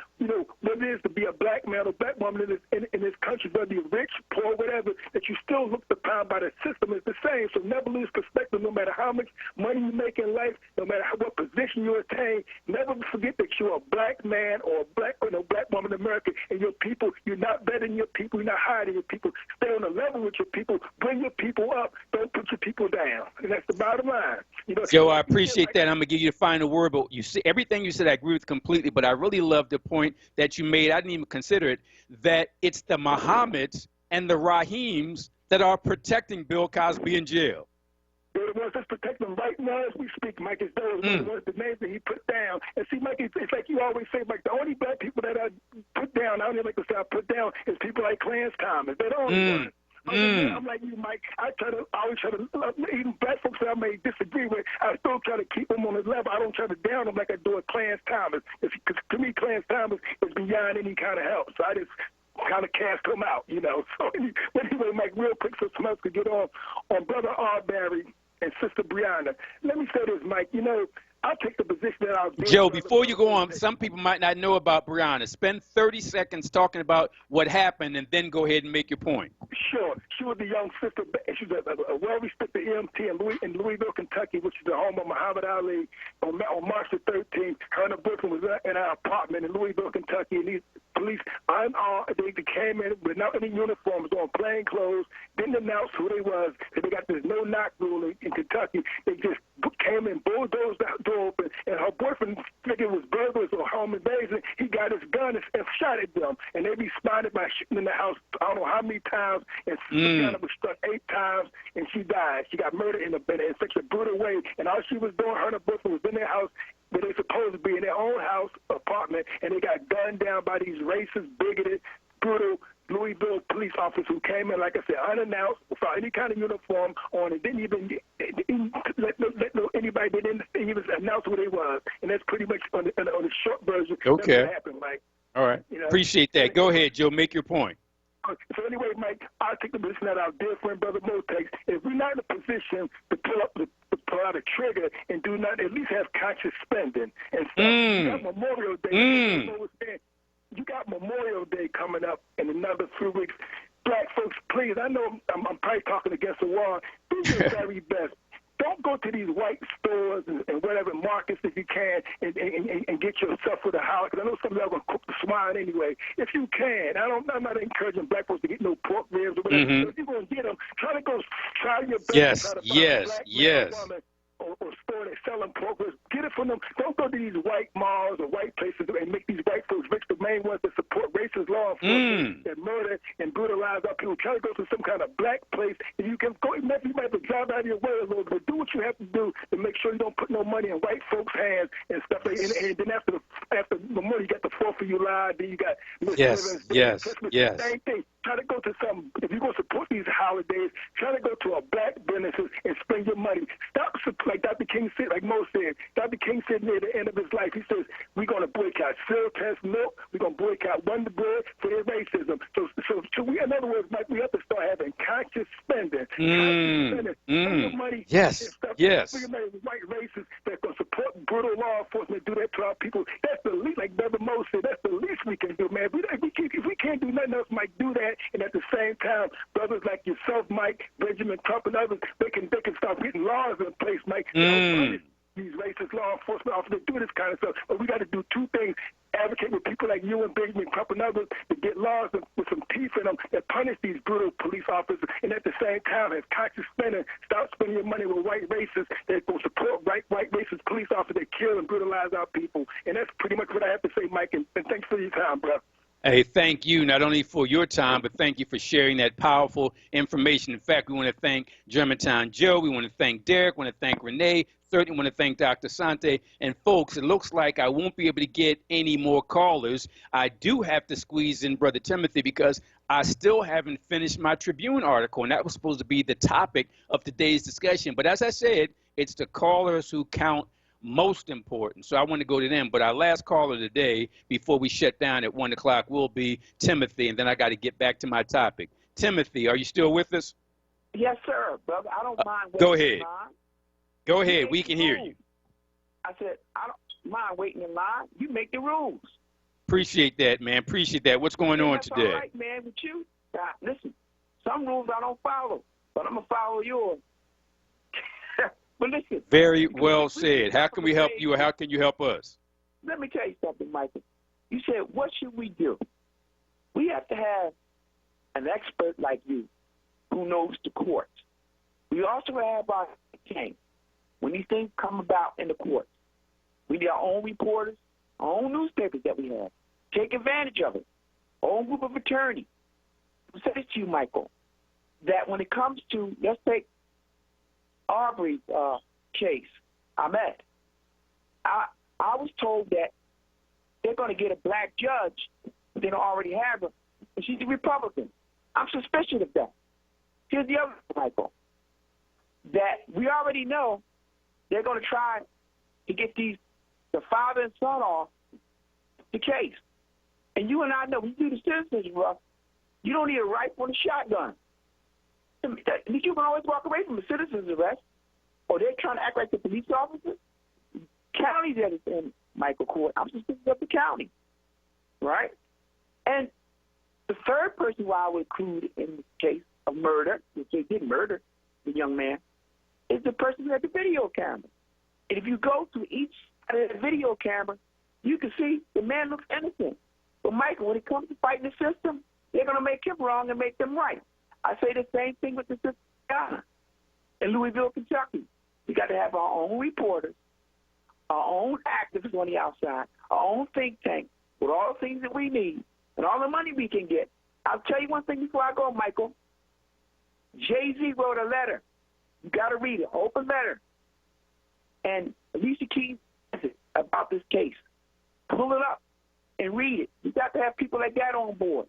what it is to be a black man or black woman in this country, whether you're rich, poor, whatever, that you still looked upon by the system is the same. So never lose perspective, no matter how much money you make in life, no matter what position you attain. Never forget that you're a black man or a black woman in America, and your people, you're not better than your people, you're not higher than your people. Stay on the level with your people, bring your people up, don't put your people down. And that's the bottom line. Joe, I appreciate that. I'm going to give you the final word, but you see, everything you said I agree with completely, but I really love the point that you made. I didn't even consider it, that it's the Muhammads and the Rahims that are protecting Bill Cosby in jail. They're the ones that's protecting them right now as we speak, Mike. It's those the names that he put down. And see, Mike, it's like you always say, Mike, the only black people that I put down, I don't even like to say I put down, is people like Clarence Thomas. They're the only ones. I'm like you, Mike. I always try to, even black folks that I may disagree with, I still try to keep them on his level. I don't try to down them like I do with Clarence Thomas. Because to me, Clarence Thomas is beyond any kind of help. So I just kind of cast him out, So anyway, Mike, real quick so someone else could get on Brother Arbery and Sister Brianna. Let me say this, Mike. I'll take the position that I was doing. Joe, before you go on, some people might not know about Brianna. Spend 30 seconds talking about what happened, and then go ahead and make your point. Sure. She was the young sister. She was a well-respected EMT in Louisville, Kentucky, which is the home of Muhammad Ali. On March the 13th, her and her boyfriend was in our apartment in Louisville, Kentucky, and these police, they came in without any uniforms on, plain clothes, didn't announce who they was. They got this no-knock rule in Kentucky. They just came in, bulldozed the door open, and her boyfriend figured it was burglars or home invasion. He got his gun and shot at them, and they responded by shooting in the house I don't know how many times, and Brianna was struck 8 times, and she died. She got murdered in such a brutal way, and all she was doing, her and her boyfriend was in their house, where they supposed to be in their own house, apartment, and they got gunned down by these racist, bigoted, brutal Louisville police officers who came in, like I said, unannounced, without any kind of uniform on, and didn't even let anybody, they didn't even announce who they was. And that's pretty much on the short version. Okay. That's what happened, Mike. All right. Appreciate that. Go ahead, Joe. Make your point. So anyway, Mike, I'll take the position that our dear friend, Brother Mo, takes. If we're not in a position to pull out a trigger and do not at least have conscious spending and stuff, you got Memorial Day. You got Memorial Day coming up in another few weeks. Black folks, please, I know I'm probably talking against the wall. Do your very best. Don't go to these white stores and whatever markets if you can and get yourself with a house. Because I know some of y'all going to cook the swine anyway. If you can, I'm not encouraging black folks to get no pork ribs or whatever. So if you're going to get them, try your best to try to find a black man or woman or store that's selling pork ribs. Get it from them. Don't go to these white malls or white places and make these white folks rich, the main ones that support racist law enforcement that murder and brutalize our people. Try to go to some kind of black place. And you can go, you might have to drive out of your way a little bit. Do what you have to do to make sure you don't put no money in white folks' hands and stuff. And then after the money, you got the 4th of July, then you got Yes. Same thing. Try to go to some, if you're going to support these holidays, try to go to a black businesses and spend your money. Stop, like Dr. King said, like Mo said. Dr. King said near the end of his life, he says, we're going to boycott Siltest milk, we're going to boycott Wonder Bread for their racism. So we, in other words, Mike, we have to start having conscious spending. Spend your money and stuff. Spend your money with white racists that's going to support brutal law enforcement, do that to our people. That's the least, like Brother Mo said, that's the least we can do, man. If we can't do nothing else, Mike, do that. And at the same time, brothers like yourself, Mike, Benjamin Trump, and others, they can start getting laws in place, Mike. These racist law enforcement officers do this kind of stuff. But we got to do 2 things. advocate with people like you and Benjamin Crump and others to get laws with some teeth in them that punish these brutal police officers, and at the same time have conscious spending, stop spending your money with white racists that will support white racist police officers that kill and brutalize our people. And that's pretty much what I have to say, Mike, and thanks for your time, bro. Hey, thank you not only for your time, but thank you for sharing that powerful information. In fact, we want to thank Germantown Joe. We want to thank Derek. We want to thank Renee. Certainly want to thank Dr. Asante. And folks, it looks like I won't be able to get any more callers. I do have to squeeze in Brother Timothy because I still haven't finished my Tribune article, and that was supposed to be the topic of today's discussion. But as I said, it's the callers who count most important. So I want to go to them. But our last caller today, before we shut down at 1 o'clock, will be Timothy, and then I got to get back to my topic. Timothy, are you still with us? Yes, sir, brother. I don't mind waiting. Go ahead. Go ahead. We can hear you. I said, I don't mind waiting in line. You make the rules. Appreciate that, man. Appreciate that. What's going on today? All right, man, with you. Listen, some rules I don't follow, but I'm going to follow yours. But listen. Very well said. How can we help you, or how can you help us? Let me tell you something, Michael. You said, what should we do? We have to have an expert like you who knows the courts. We also have our king. When these things come about in the courts, we need our own reporters, our own newspapers that we have. Take advantage of it. Our own group of attorneys. I said this to you, Michael, that when it comes to, let's take Arbery's case, Ahmed, I was told that they're going to get a black judge, but they don't already have her, and she's a Republican. I'm suspicious of that. Here's the other, Michael, that we already know they're going to try to get the father and son off the case. And you and I know, when you do the citizens rough, you don't need a rifle and a shotgun. You can always walk away from a citizen's arrest, or they're trying to act like the police officers. County's at its end, Michael Coard. I'm suspicious of the county, right? And the third person who I would include in the case of murder, which they did murder the young man, is the person who had the video camera. And if you go to each side of the video camera, you can see the man looks innocent. But Michael, when it comes to fighting the system, they're going to make him wrong and make them right. I say the same thing with the system in Ghana, in Louisville, Kentucky. We got to have our own reporters, our own activists on the outside, our own think tank with all the things that we need and all the money we can get. I'll tell you one thing before I go, Michael. Jay-Z wrote a letter. You got to read it, open letter. And Alicia Keys about this case. Pull it up and read it. You got to have people like that on board.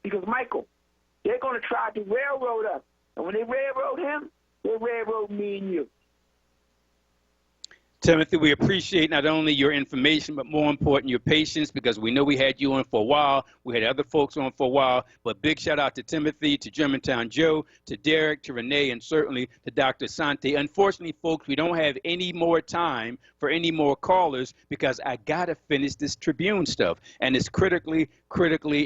Because, Michael, they're going to try to railroad us. And when they railroad him, they railroad me and you. Timothy, we appreciate not only your information, but more important, your patience, because we know we had you on for a while. We had other folks on for a while. But big shout out to Timothy, to Germantown Joe, to Derek, to Renee, and certainly to Dr. Asante. Unfortunately, folks, we don't have any more time for any more callers because I got to finish this Tribune stuff. And it's critically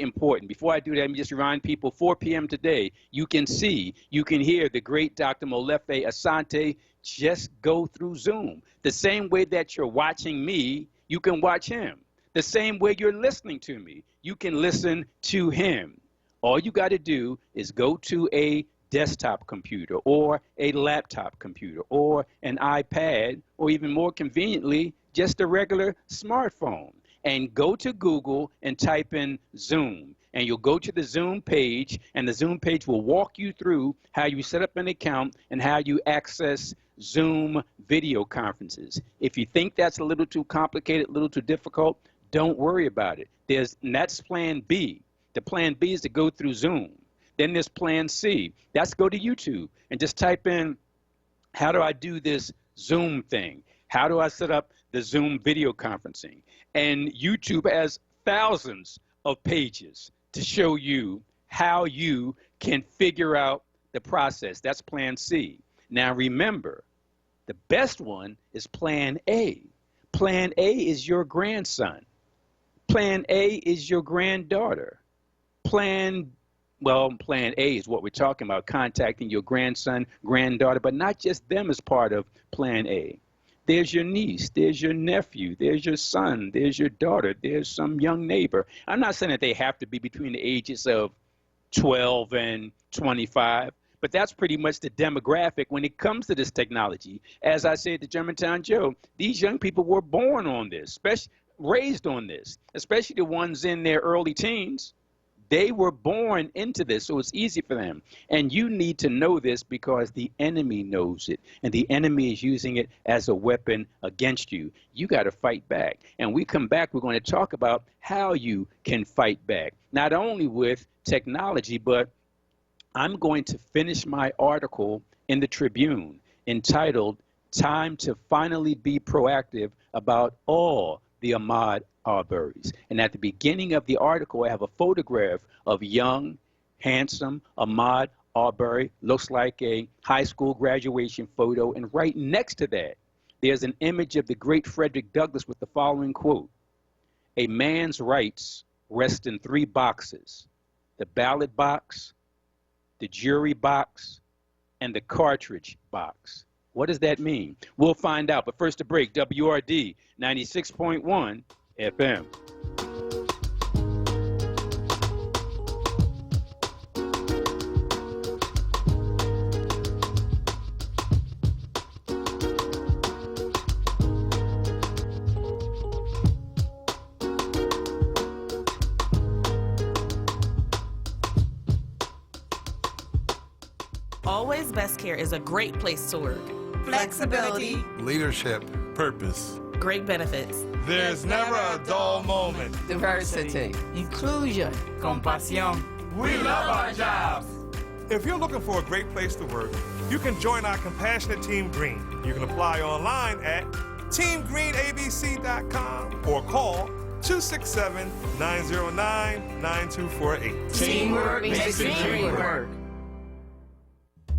important. Before I do that, let me just remind people, 4 p.m. today, you can hear the great Dr. Molefi Asante. Just go through Zoom. The same way that you're watching me, you can watch him. The same way you're listening to me, you can listen to him. All you got to do is go to a desktop computer or a laptop computer or an iPad, or even more conveniently, just a regular smartphone, and go to Google and type in Zoom. And you'll go to the Zoom page, and the Zoom page will walk you through how you set up an account and how you access Zoom video conferences. If you think that's a little too complicated, a little too difficult, don't worry about it. And that's plan B. The plan B is to go through Zoom. Then there's plan C. That's go to YouTube and just type in, how do I do this Zoom thing? How do I set up the Zoom video conferencing? And YouTube has thousands of pages to show you how you can figure out the process. That's plan C. Now remember, the best one is plan A. Plan A is your grandson. Plan A is your granddaughter. Plan A is what we're talking about, contacting your grandson, granddaughter, but not just them as part of plan A. There's your niece, there's your nephew, there's your son, there's your daughter, there's some young neighbor. I'm not saying that they have to be between the ages of 12 and 25, but that's pretty much the demographic when it comes to this technology. As I said to Germantown Joe, these young people were born on this, especially raised on this, especially the ones in their early teens. They were born into this, so it's easy for them. And you need to know this because the enemy knows it, and the enemy is using it as a weapon against you. You got to fight back. And we come back, we're going to talk about how you can fight back, not only with technology, but I'm going to finish my article in the Tribune entitled, Time to Finally Be Proactive About All the Ahmaud Arbery's. And at the beginning of the article, I have a photograph of young, handsome Ahmaud Arbery. Looks like a high school graduation photo. And right next to that, there's an image of the great Frederick Douglass with the following quote: "A man's rights rest in 3 boxes: the ballot box, the jury box, and the cartridge box." What does that mean? We'll find out. But first a break. WRD 96.1 FM. Always Best Care is a great place to work. Flexibility, leadership, purpose, great benefits. There's never a dull moment. Diversity, inclusion, compasión. We love our jobs. If you're looking for a great place to work, you can join our compassionate Team Green. You can apply online at teamgreenabc.com or call 267-909-9248. Teamwork makes the dream work.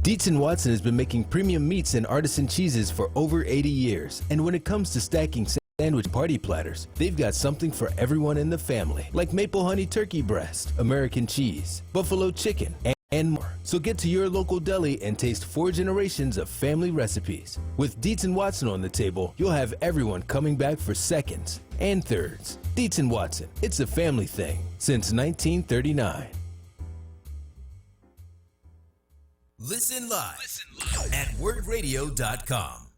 Dietz & Watson has been making premium meats and artisan cheeses for over 80 years. And when it comes to stacking sandwich party platters, they've got something for everyone in the family, like maple honey turkey breast, American cheese, buffalo chicken, and more. So get to your local deli and taste 4 generations of family recipes. With Dietz & Watson on the table, you'll have everyone coming back for seconds and thirds. Dietz & Watson, it's a family thing since 1939. Listen live at wordradio.com.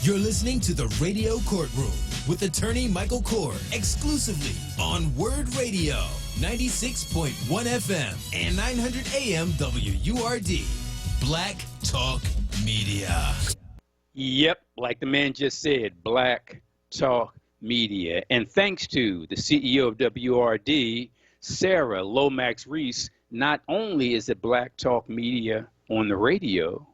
You're listening to the Radio Courtroom with attorney Michael Coard, exclusively on Word Radio, 96.1 FM and 900 AM WURD, Black Talk Media. Yep, like the man just said, Black Talk Media. And thanks to the CEO of WRD, Sarah Lomax Reese, not only is it Black Talk Media on the radio,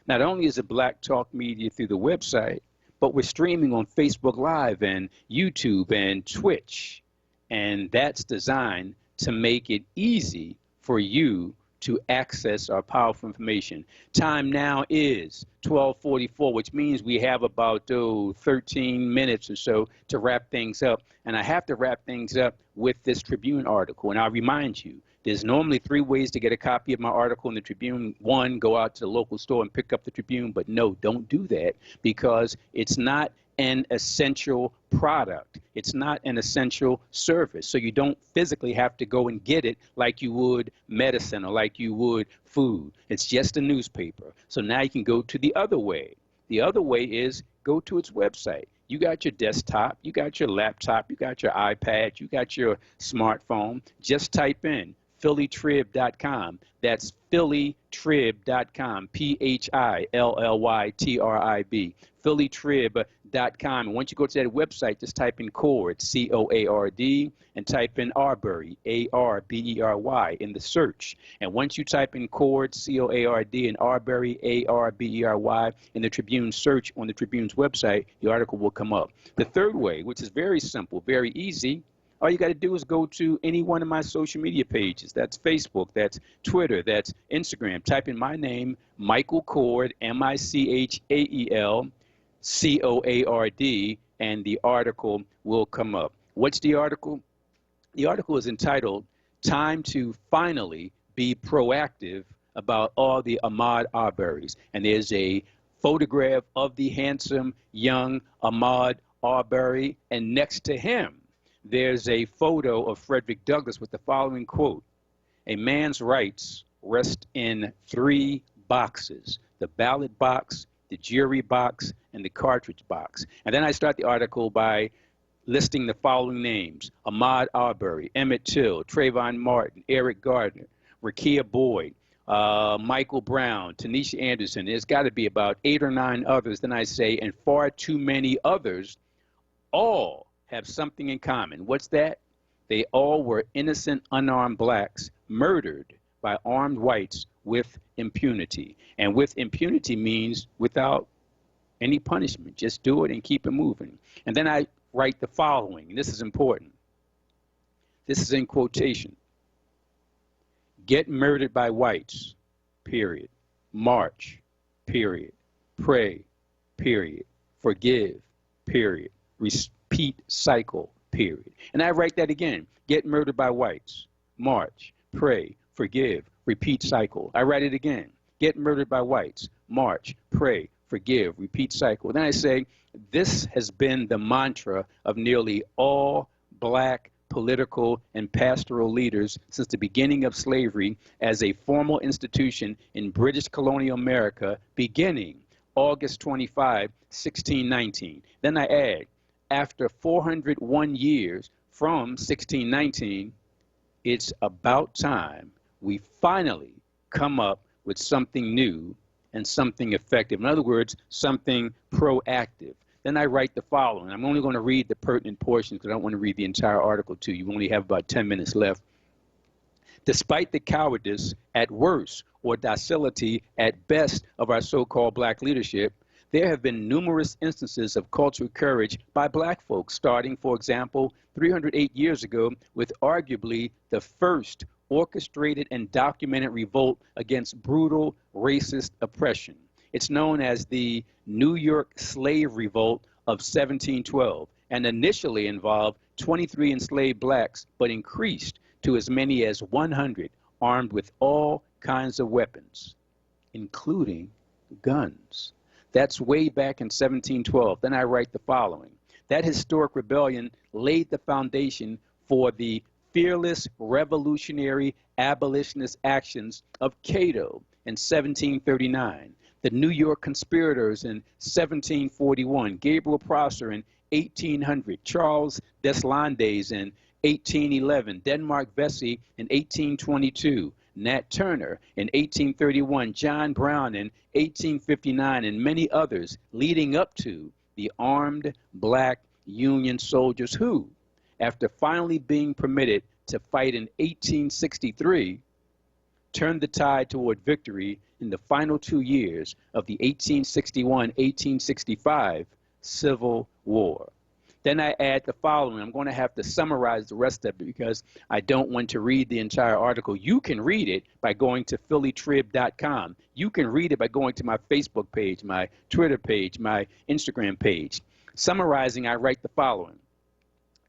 not only is it Black Talk Media through the website, but we're streaming on Facebook Live and YouTube and Twitch. And that's designed to make it easy for you to access our powerful information. Time now is 12:44, which means we have about 13 minutes or so to wrap things up. And I have to wrap things up with this Tribune article. And I'll remind you, there's normally 3 ways to get a copy of my article in the Tribune. 1, go out to the local store and pick up the Tribune. But no, don't do that because it's not an essential product. It's not an essential service. So you don't physically have to go and get it like you would medicine or like you would food. It's just a newspaper. So now you can go to the other way. The other way is go to its website. You got your desktop, you got your laptop, you got your iPad, you got your smartphone. Just type in phillytrib.com. That's phillytrib.com, phillytrib, phillytrib.com. And once you go to that website, just type in Coard, C-O-A-R-D, and type in Arbery, A-R-B-E-R-Y, in the search. And once you type in Coard, C-O-A-R-D, and Arbery, A-R-B-E-R-Y, in the Tribune search on the Tribune's website, the article will come up. The third way, which is very simple, very easy, all you got to do is go to any one of my social media pages. That's Facebook, that's Twitter, that's Instagram. Type in my name, Michael Coard, M-I-C-H-A-E-L-C-O-A-R-D, and the article will come up. What's the article? The article is entitled, Time to Finally Be Proactive About All the Ahmaud Arbery's. And there's a photograph of the handsome young Ahmaud Arbery, and next to him, there's a photo of Frederick Douglass with the following quote: "A man's rights rest in 3 boxes: the ballot box, the jury box, and the cartridge box." And then I start the article by listing the following names: Ahmaud Arbery, Emmett Till, Trayvon Martin, Eric Gardner, Rekia Boyd, Michael Brown, Tanisha Anderson. There's got to be about 8 or 9 others, then I say, and far too many others. All have something in common. What's that? They all were innocent, unarmed blacks murdered by armed whites with impunity. And with impunity means without any punishment. Just do it and keep it moving. And then I write the following, and this is important. This is in quotation. "Get murdered by whites, period. March, period. Pray, period. Forgive, period. Repeat cycle, period." And I write that again. Get murdered by whites, march, pray, forgive, repeat cycle. I write it again. Get murdered by whites, march, pray, forgive, repeat cycle. Then I say, this has been the mantra of nearly all black political and pastoral leaders since the beginning of slavery as a formal institution in British colonial America beginning August 25, 1619. Then I add, after 401 years from 1619, it's about time we finally come up with something new and something effective. In other words, something proactive. Then I write the following. I'm only going to read the pertinent portions because I don't want to read the entire article to you. We only have about 10 minutes left. "Despite the cowardice at worst or docility at best of our so-called black leadership, there have been numerous instances of cultural courage by black folks, starting, for example, 308 years ago with arguably the first orchestrated and documented revolt against brutal racist oppression. It's known as the New York Slave Revolt of 1712 and initially involved 23 enslaved blacks, but increased to as many as 100 armed with all kinds of weapons, including guns. That's way back in 1712. Then I write the following. That historic rebellion laid the foundation for the fearless revolutionary abolitionist actions of Cato in 1739, the New York conspirators in 1741, Gabriel Prosser in 1800, Charles Deslandes in 1811, Denmark Vesey in 1822, Nat Turner in 1831, John Brown in 1859, and many others leading up to the armed black Union soldiers who, after finally being permitted to fight in 1863, turned the tide toward victory in the final 2 years of the 1861-1865 Civil War. Then I add the following. I'm going to have to summarize the rest of it because I don't want to read the entire article. You can read it by going to phillytrib.com. You can read it by going to my Facebook page, my Twitter page, my Instagram page. Summarizing, I write the following.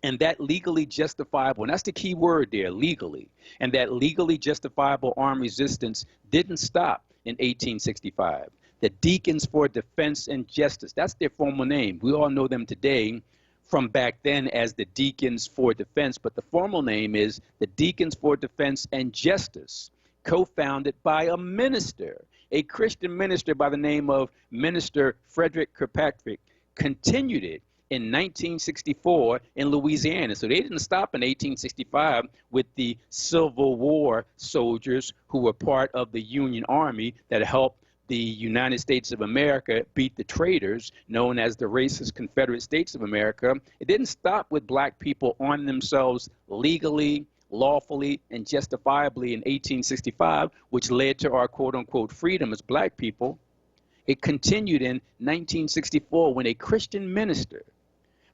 And that legally justifiable, and that's the key word there, legally, and that legally justifiable armed resistance didn't stop in 1865. The Deacons for Defense and Justice, that's their formal name. We all know them today from back then as the Deacons for Defense, but the formal name is the Deacons for Defense and Justice, co-founded by a minister, a Christian minister by the name of Minister Frederick Kirkpatrick, continued it in 1964 in Louisiana. So they didn't stop in 1865 with the Civil War soldiers who were part of the Union Army that helped the United States of America beat the traitors known as the racist Confederate States of America. It didn't stop with black people arming themselves legally, lawfully, and justifiably in 1865, which led to our quote-unquote freedom as black people. It continued in 1964 when a Christian minister,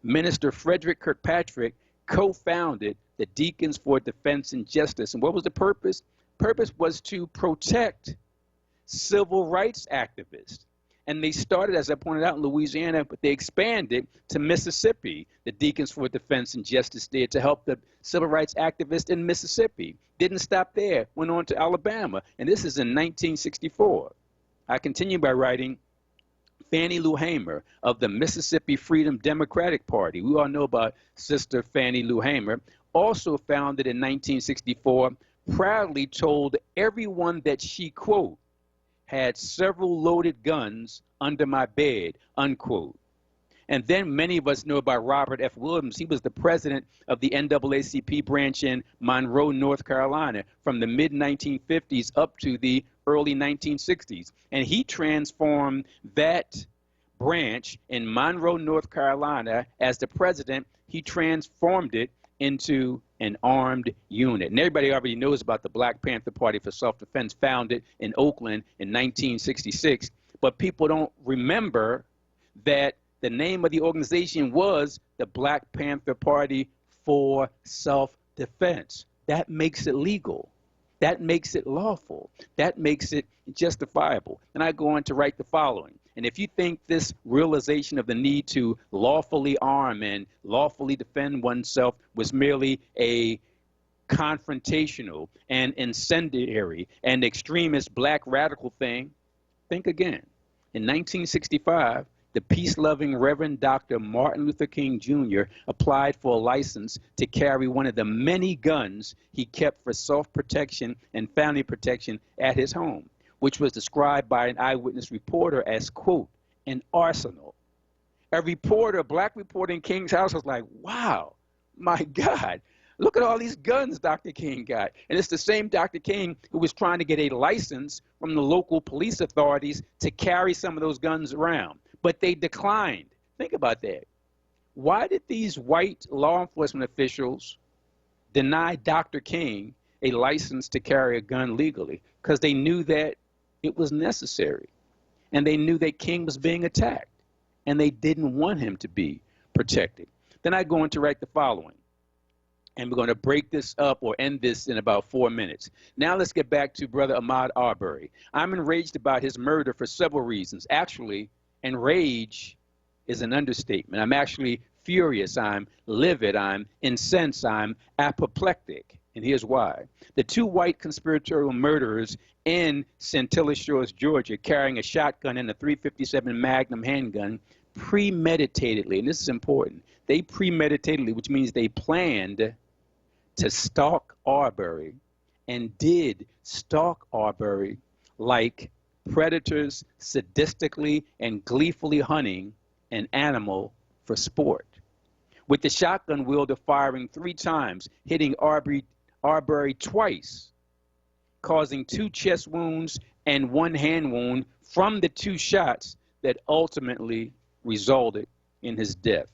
Minister Frederick Kirkpatrick, co-founded the Deacons for Defense and Justice. And what was the purpose? Purpose was to protect civil rights activists. And they started, as I pointed out, in Louisiana, but they expanded to Mississippi. The Deacons for Defense and Justice did to help the civil rights activists in Mississippi. Didn't stop there, went on to Alabama. And this is in 1964. I continue by writing, Fannie Lou Hamer of the Mississippi Freedom Democratic Party, we all know about Sister Fannie Lou Hamer, also founded in 1964, proudly told everyone that she, quote, had several loaded guns under my bed, unquote. And then many of us know about Robert F. Williams. He was the president of the NAACP branch in Monroe, North Carolina, from the mid-1950s up to the early 1960s. And he transformed that branch in Monroe, North Carolina, as the president. He transformed it into an armed unit. And everybody already knows about the Black Panther Party for Self-Defense, founded in Oakland in 1966. But people don't remember that the name of the organization was the Black Panther Party for Self-Defense. That makes it legal. That makes it lawful. That makes it justifiable. And I go on to write the following. And if you think this realization of the need to lawfully arm and lawfully defend oneself was merely a confrontational and incendiary and extremist black radical thing, think again. In 1965, the peace-loving Reverend Dr. Martin Luther King Jr. applied for a license to carry one of the many guns he kept for self-protection and family protection at his home, which was described by an eyewitness reporter as, quote, an arsenal. A reporter, a black reporter in King's house was like, wow, my God, look at all these guns Dr. King got. And it's the same Dr. King who was trying to get a license from the local police authorities to carry some of those guns around. But they declined. Think about that. Why did these white law enforcement officials deny Dr. King a license to carry a gun legally? Because they knew that it was necessary. And they knew that King was being attacked. And they didn't want him to be protected. Then I go on to write the following. And we're going to break this up or end this in about 4 minutes. Now let's get back to Brother Ahmaud Arbery. I'm enraged about his murder for several reasons. Actually, enraged is an understatement. I'm actually furious. I'm livid. I'm incensed. I'm apoplectic. And here's why. The two white conspiratorial murderers in Centilla Shores, Georgia, carrying a shotgun and a .357 Magnum handgun premeditatedly, and this is important, they premeditatedly, which means they planned to stalk Arbery and did stalk Arbery like predators sadistically and gleefully hunting an animal for sport. With the shotgun wielder firing 3 times, hitting Arbery twice, causing 2 chest wounds and 1 hand wound from the 2 shots that ultimately resulted in his death.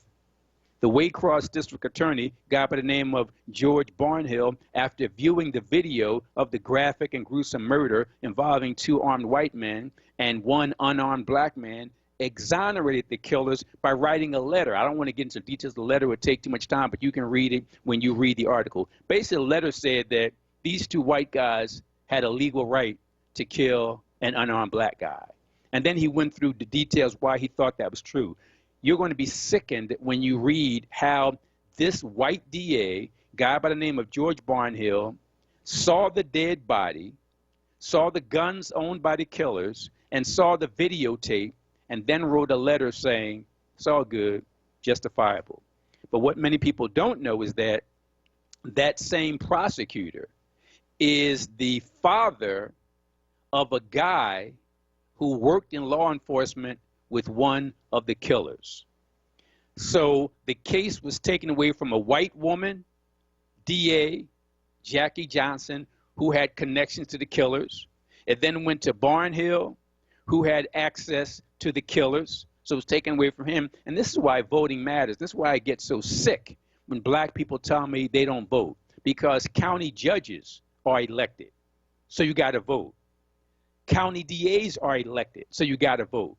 The Waycross District Attorney, guy by the name of George Barnhill, after viewing the video of the graphic and gruesome murder involving 2 armed white men and 1 unarmed black man, exonerated the killers by writing a letter. I don't want to get into details. The letter would take too much time, but you can read it when you read the article. Basically, the letter said that these 2 white guys had a legal right to kill an unarmed black guy. And then he went through the details why he thought that was true. You're going to be sickened when you read how this white DA, guy by the name of George Barnhill, saw the dead body, saw the guns owned by the killers, and saw the videotape, and then wrote a letter saying, it's all good, justifiable. But what many people don't know is that that same prosecutor is the father of a guy who worked in law enforcement with one of the killers. So the case was taken away from a white woman, DA, Jackie Johnson, who had connections to the killers. It then went to Barnhill, who had access to the killers. So it was taken away from him. And this is why voting matters. This is why I get so sick when black people tell me they don't vote. Because county judges are elected, so you got to vote. County DAs are elected, so you got to vote.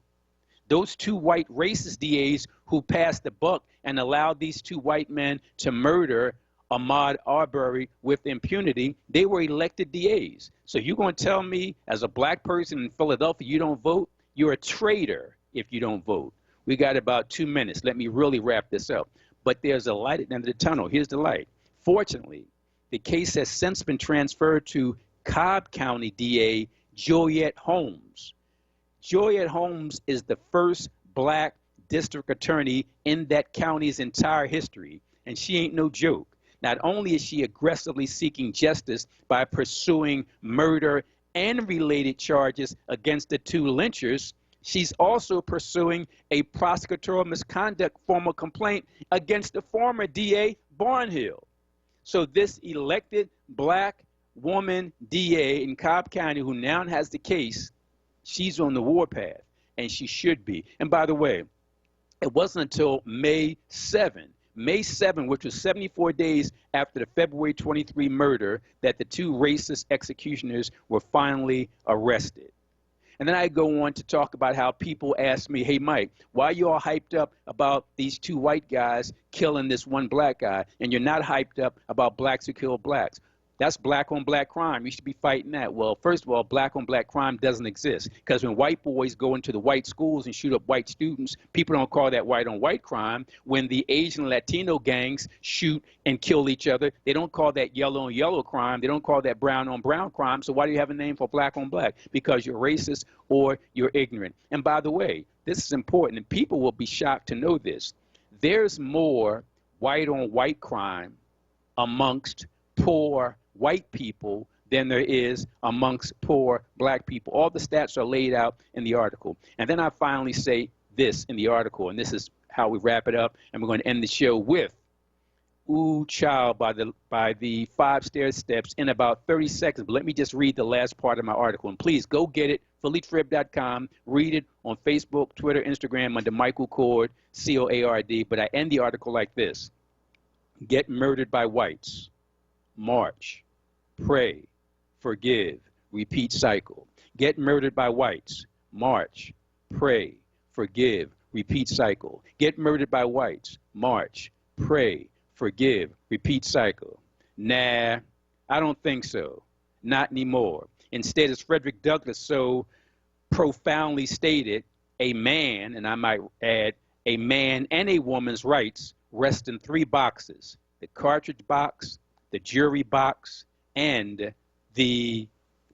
Those 2 white racist DAs who passed the buck and allowed these 2 white men to murder Ahmaud Arbery with impunity, they were elected DAs. So you're going to tell me as a black person in Philadelphia you don't vote? You're a traitor if you don't vote. We got about 2 minutes. Let me really wrap this up. But there's a light at the end of the tunnel. Here's the light. Fortunately, the case has since been transferred to Cobb County DA Juliet Holmes. Juliet Holmes is the first black district attorney in that county's entire history, and she ain't no joke. Not only is she aggressively seeking justice by pursuing murder and related charges against the two lynchers, she's also pursuing a prosecutorial misconduct formal complaint against the former DA, Barnhill. So this elected black woman DA in Cobb County who now has the case, she's on the warpath, and she should be. And by the way, it wasn't until May 7, which was 74 days after the February 23 murder, that the two racist executioners were finally arrested. And then I go on to talk about how people ask me, hey, Mike, why are you all hyped up about these two white guys killing this one black guy, and you're not hyped up about blacks who kill blacks? That's black on black crime. You should be fighting that. Well, first of all, black on black crime doesn't exist, because when white boys go into the white schools and shoot up white students, people don't call that white on white crime. When the Asian Latino gangs shoot and kill each other, they don't call that yellow on yellow crime. They don't call that brown on brown crime. So why do you have a name for black on black? Because you're racist or you're ignorant. And by the way, this is important, and people will be shocked to know this. There's more white on white crime amongst poor white people than there is amongst poor black people. All the stats are laid out in the article. And then I finally say this in the article, and this is how we wrap it up, and we're going to end the show with Ooh Child by the 5 Stair Steps in about 30 seconds. But let me just read the last part of my article. And please go get it, phillytrib.com. Read it on Facebook, Twitter, Instagram under Michael Coard, C-O-A-R-D. But I end the article like this. Get murdered by whites. March, pray, forgive, repeat cycle. Get murdered by whites. March, pray, forgive, repeat cycle. Get murdered by whites. March, pray, forgive, repeat cycle. Nah, I don't think so. Not anymore. Instead, as Frederick Douglass so profoundly stated, a man, and I might add, a man and a woman's rights rest in 3 boxes: the cartridge box, the jury box, and the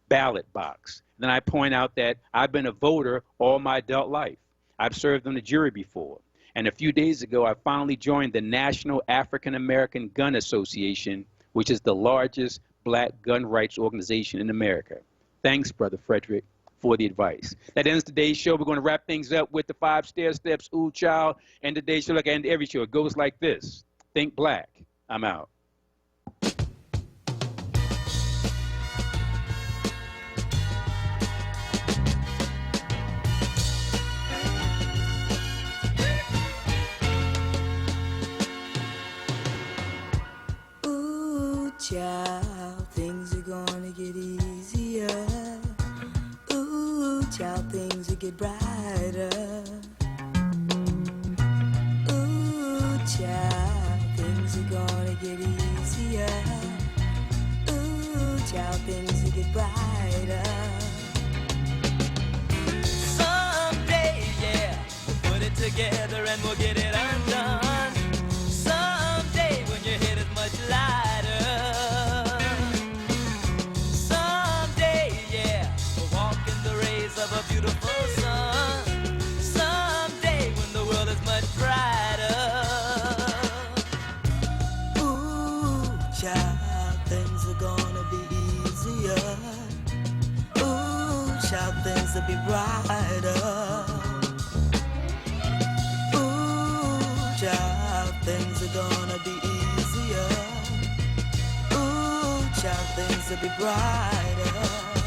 ballot box. Then I point out that I've been a voter all my adult life. I've served on the jury before. And a few days ago, I finally joined the National African American Gun Association, which is the largest black gun rights organization in America. Thanks, Brother Frederick, for the advice. That ends today's show. We're going to wrap things up with the 5 Stair Steps, Ooh Child, and today's show, like I end every show. It goes like this. Think black. I'm out. Child, things are gonna get easier. Ooh, child, things will get brighter. Ooh, child, things are gonna get easier. Ooh, child, things will get brighter. Someday, yeah, we'll put it together and we'll get it undone. Someday, when your head is much lighter. Of a beautiful sun. Someday when the world is much brighter. Ooh, child, things are gonna be easier. Ooh, child, things will be brighter. Ooh, child, things are gonna be easier. Ooh, child, things will be brighter.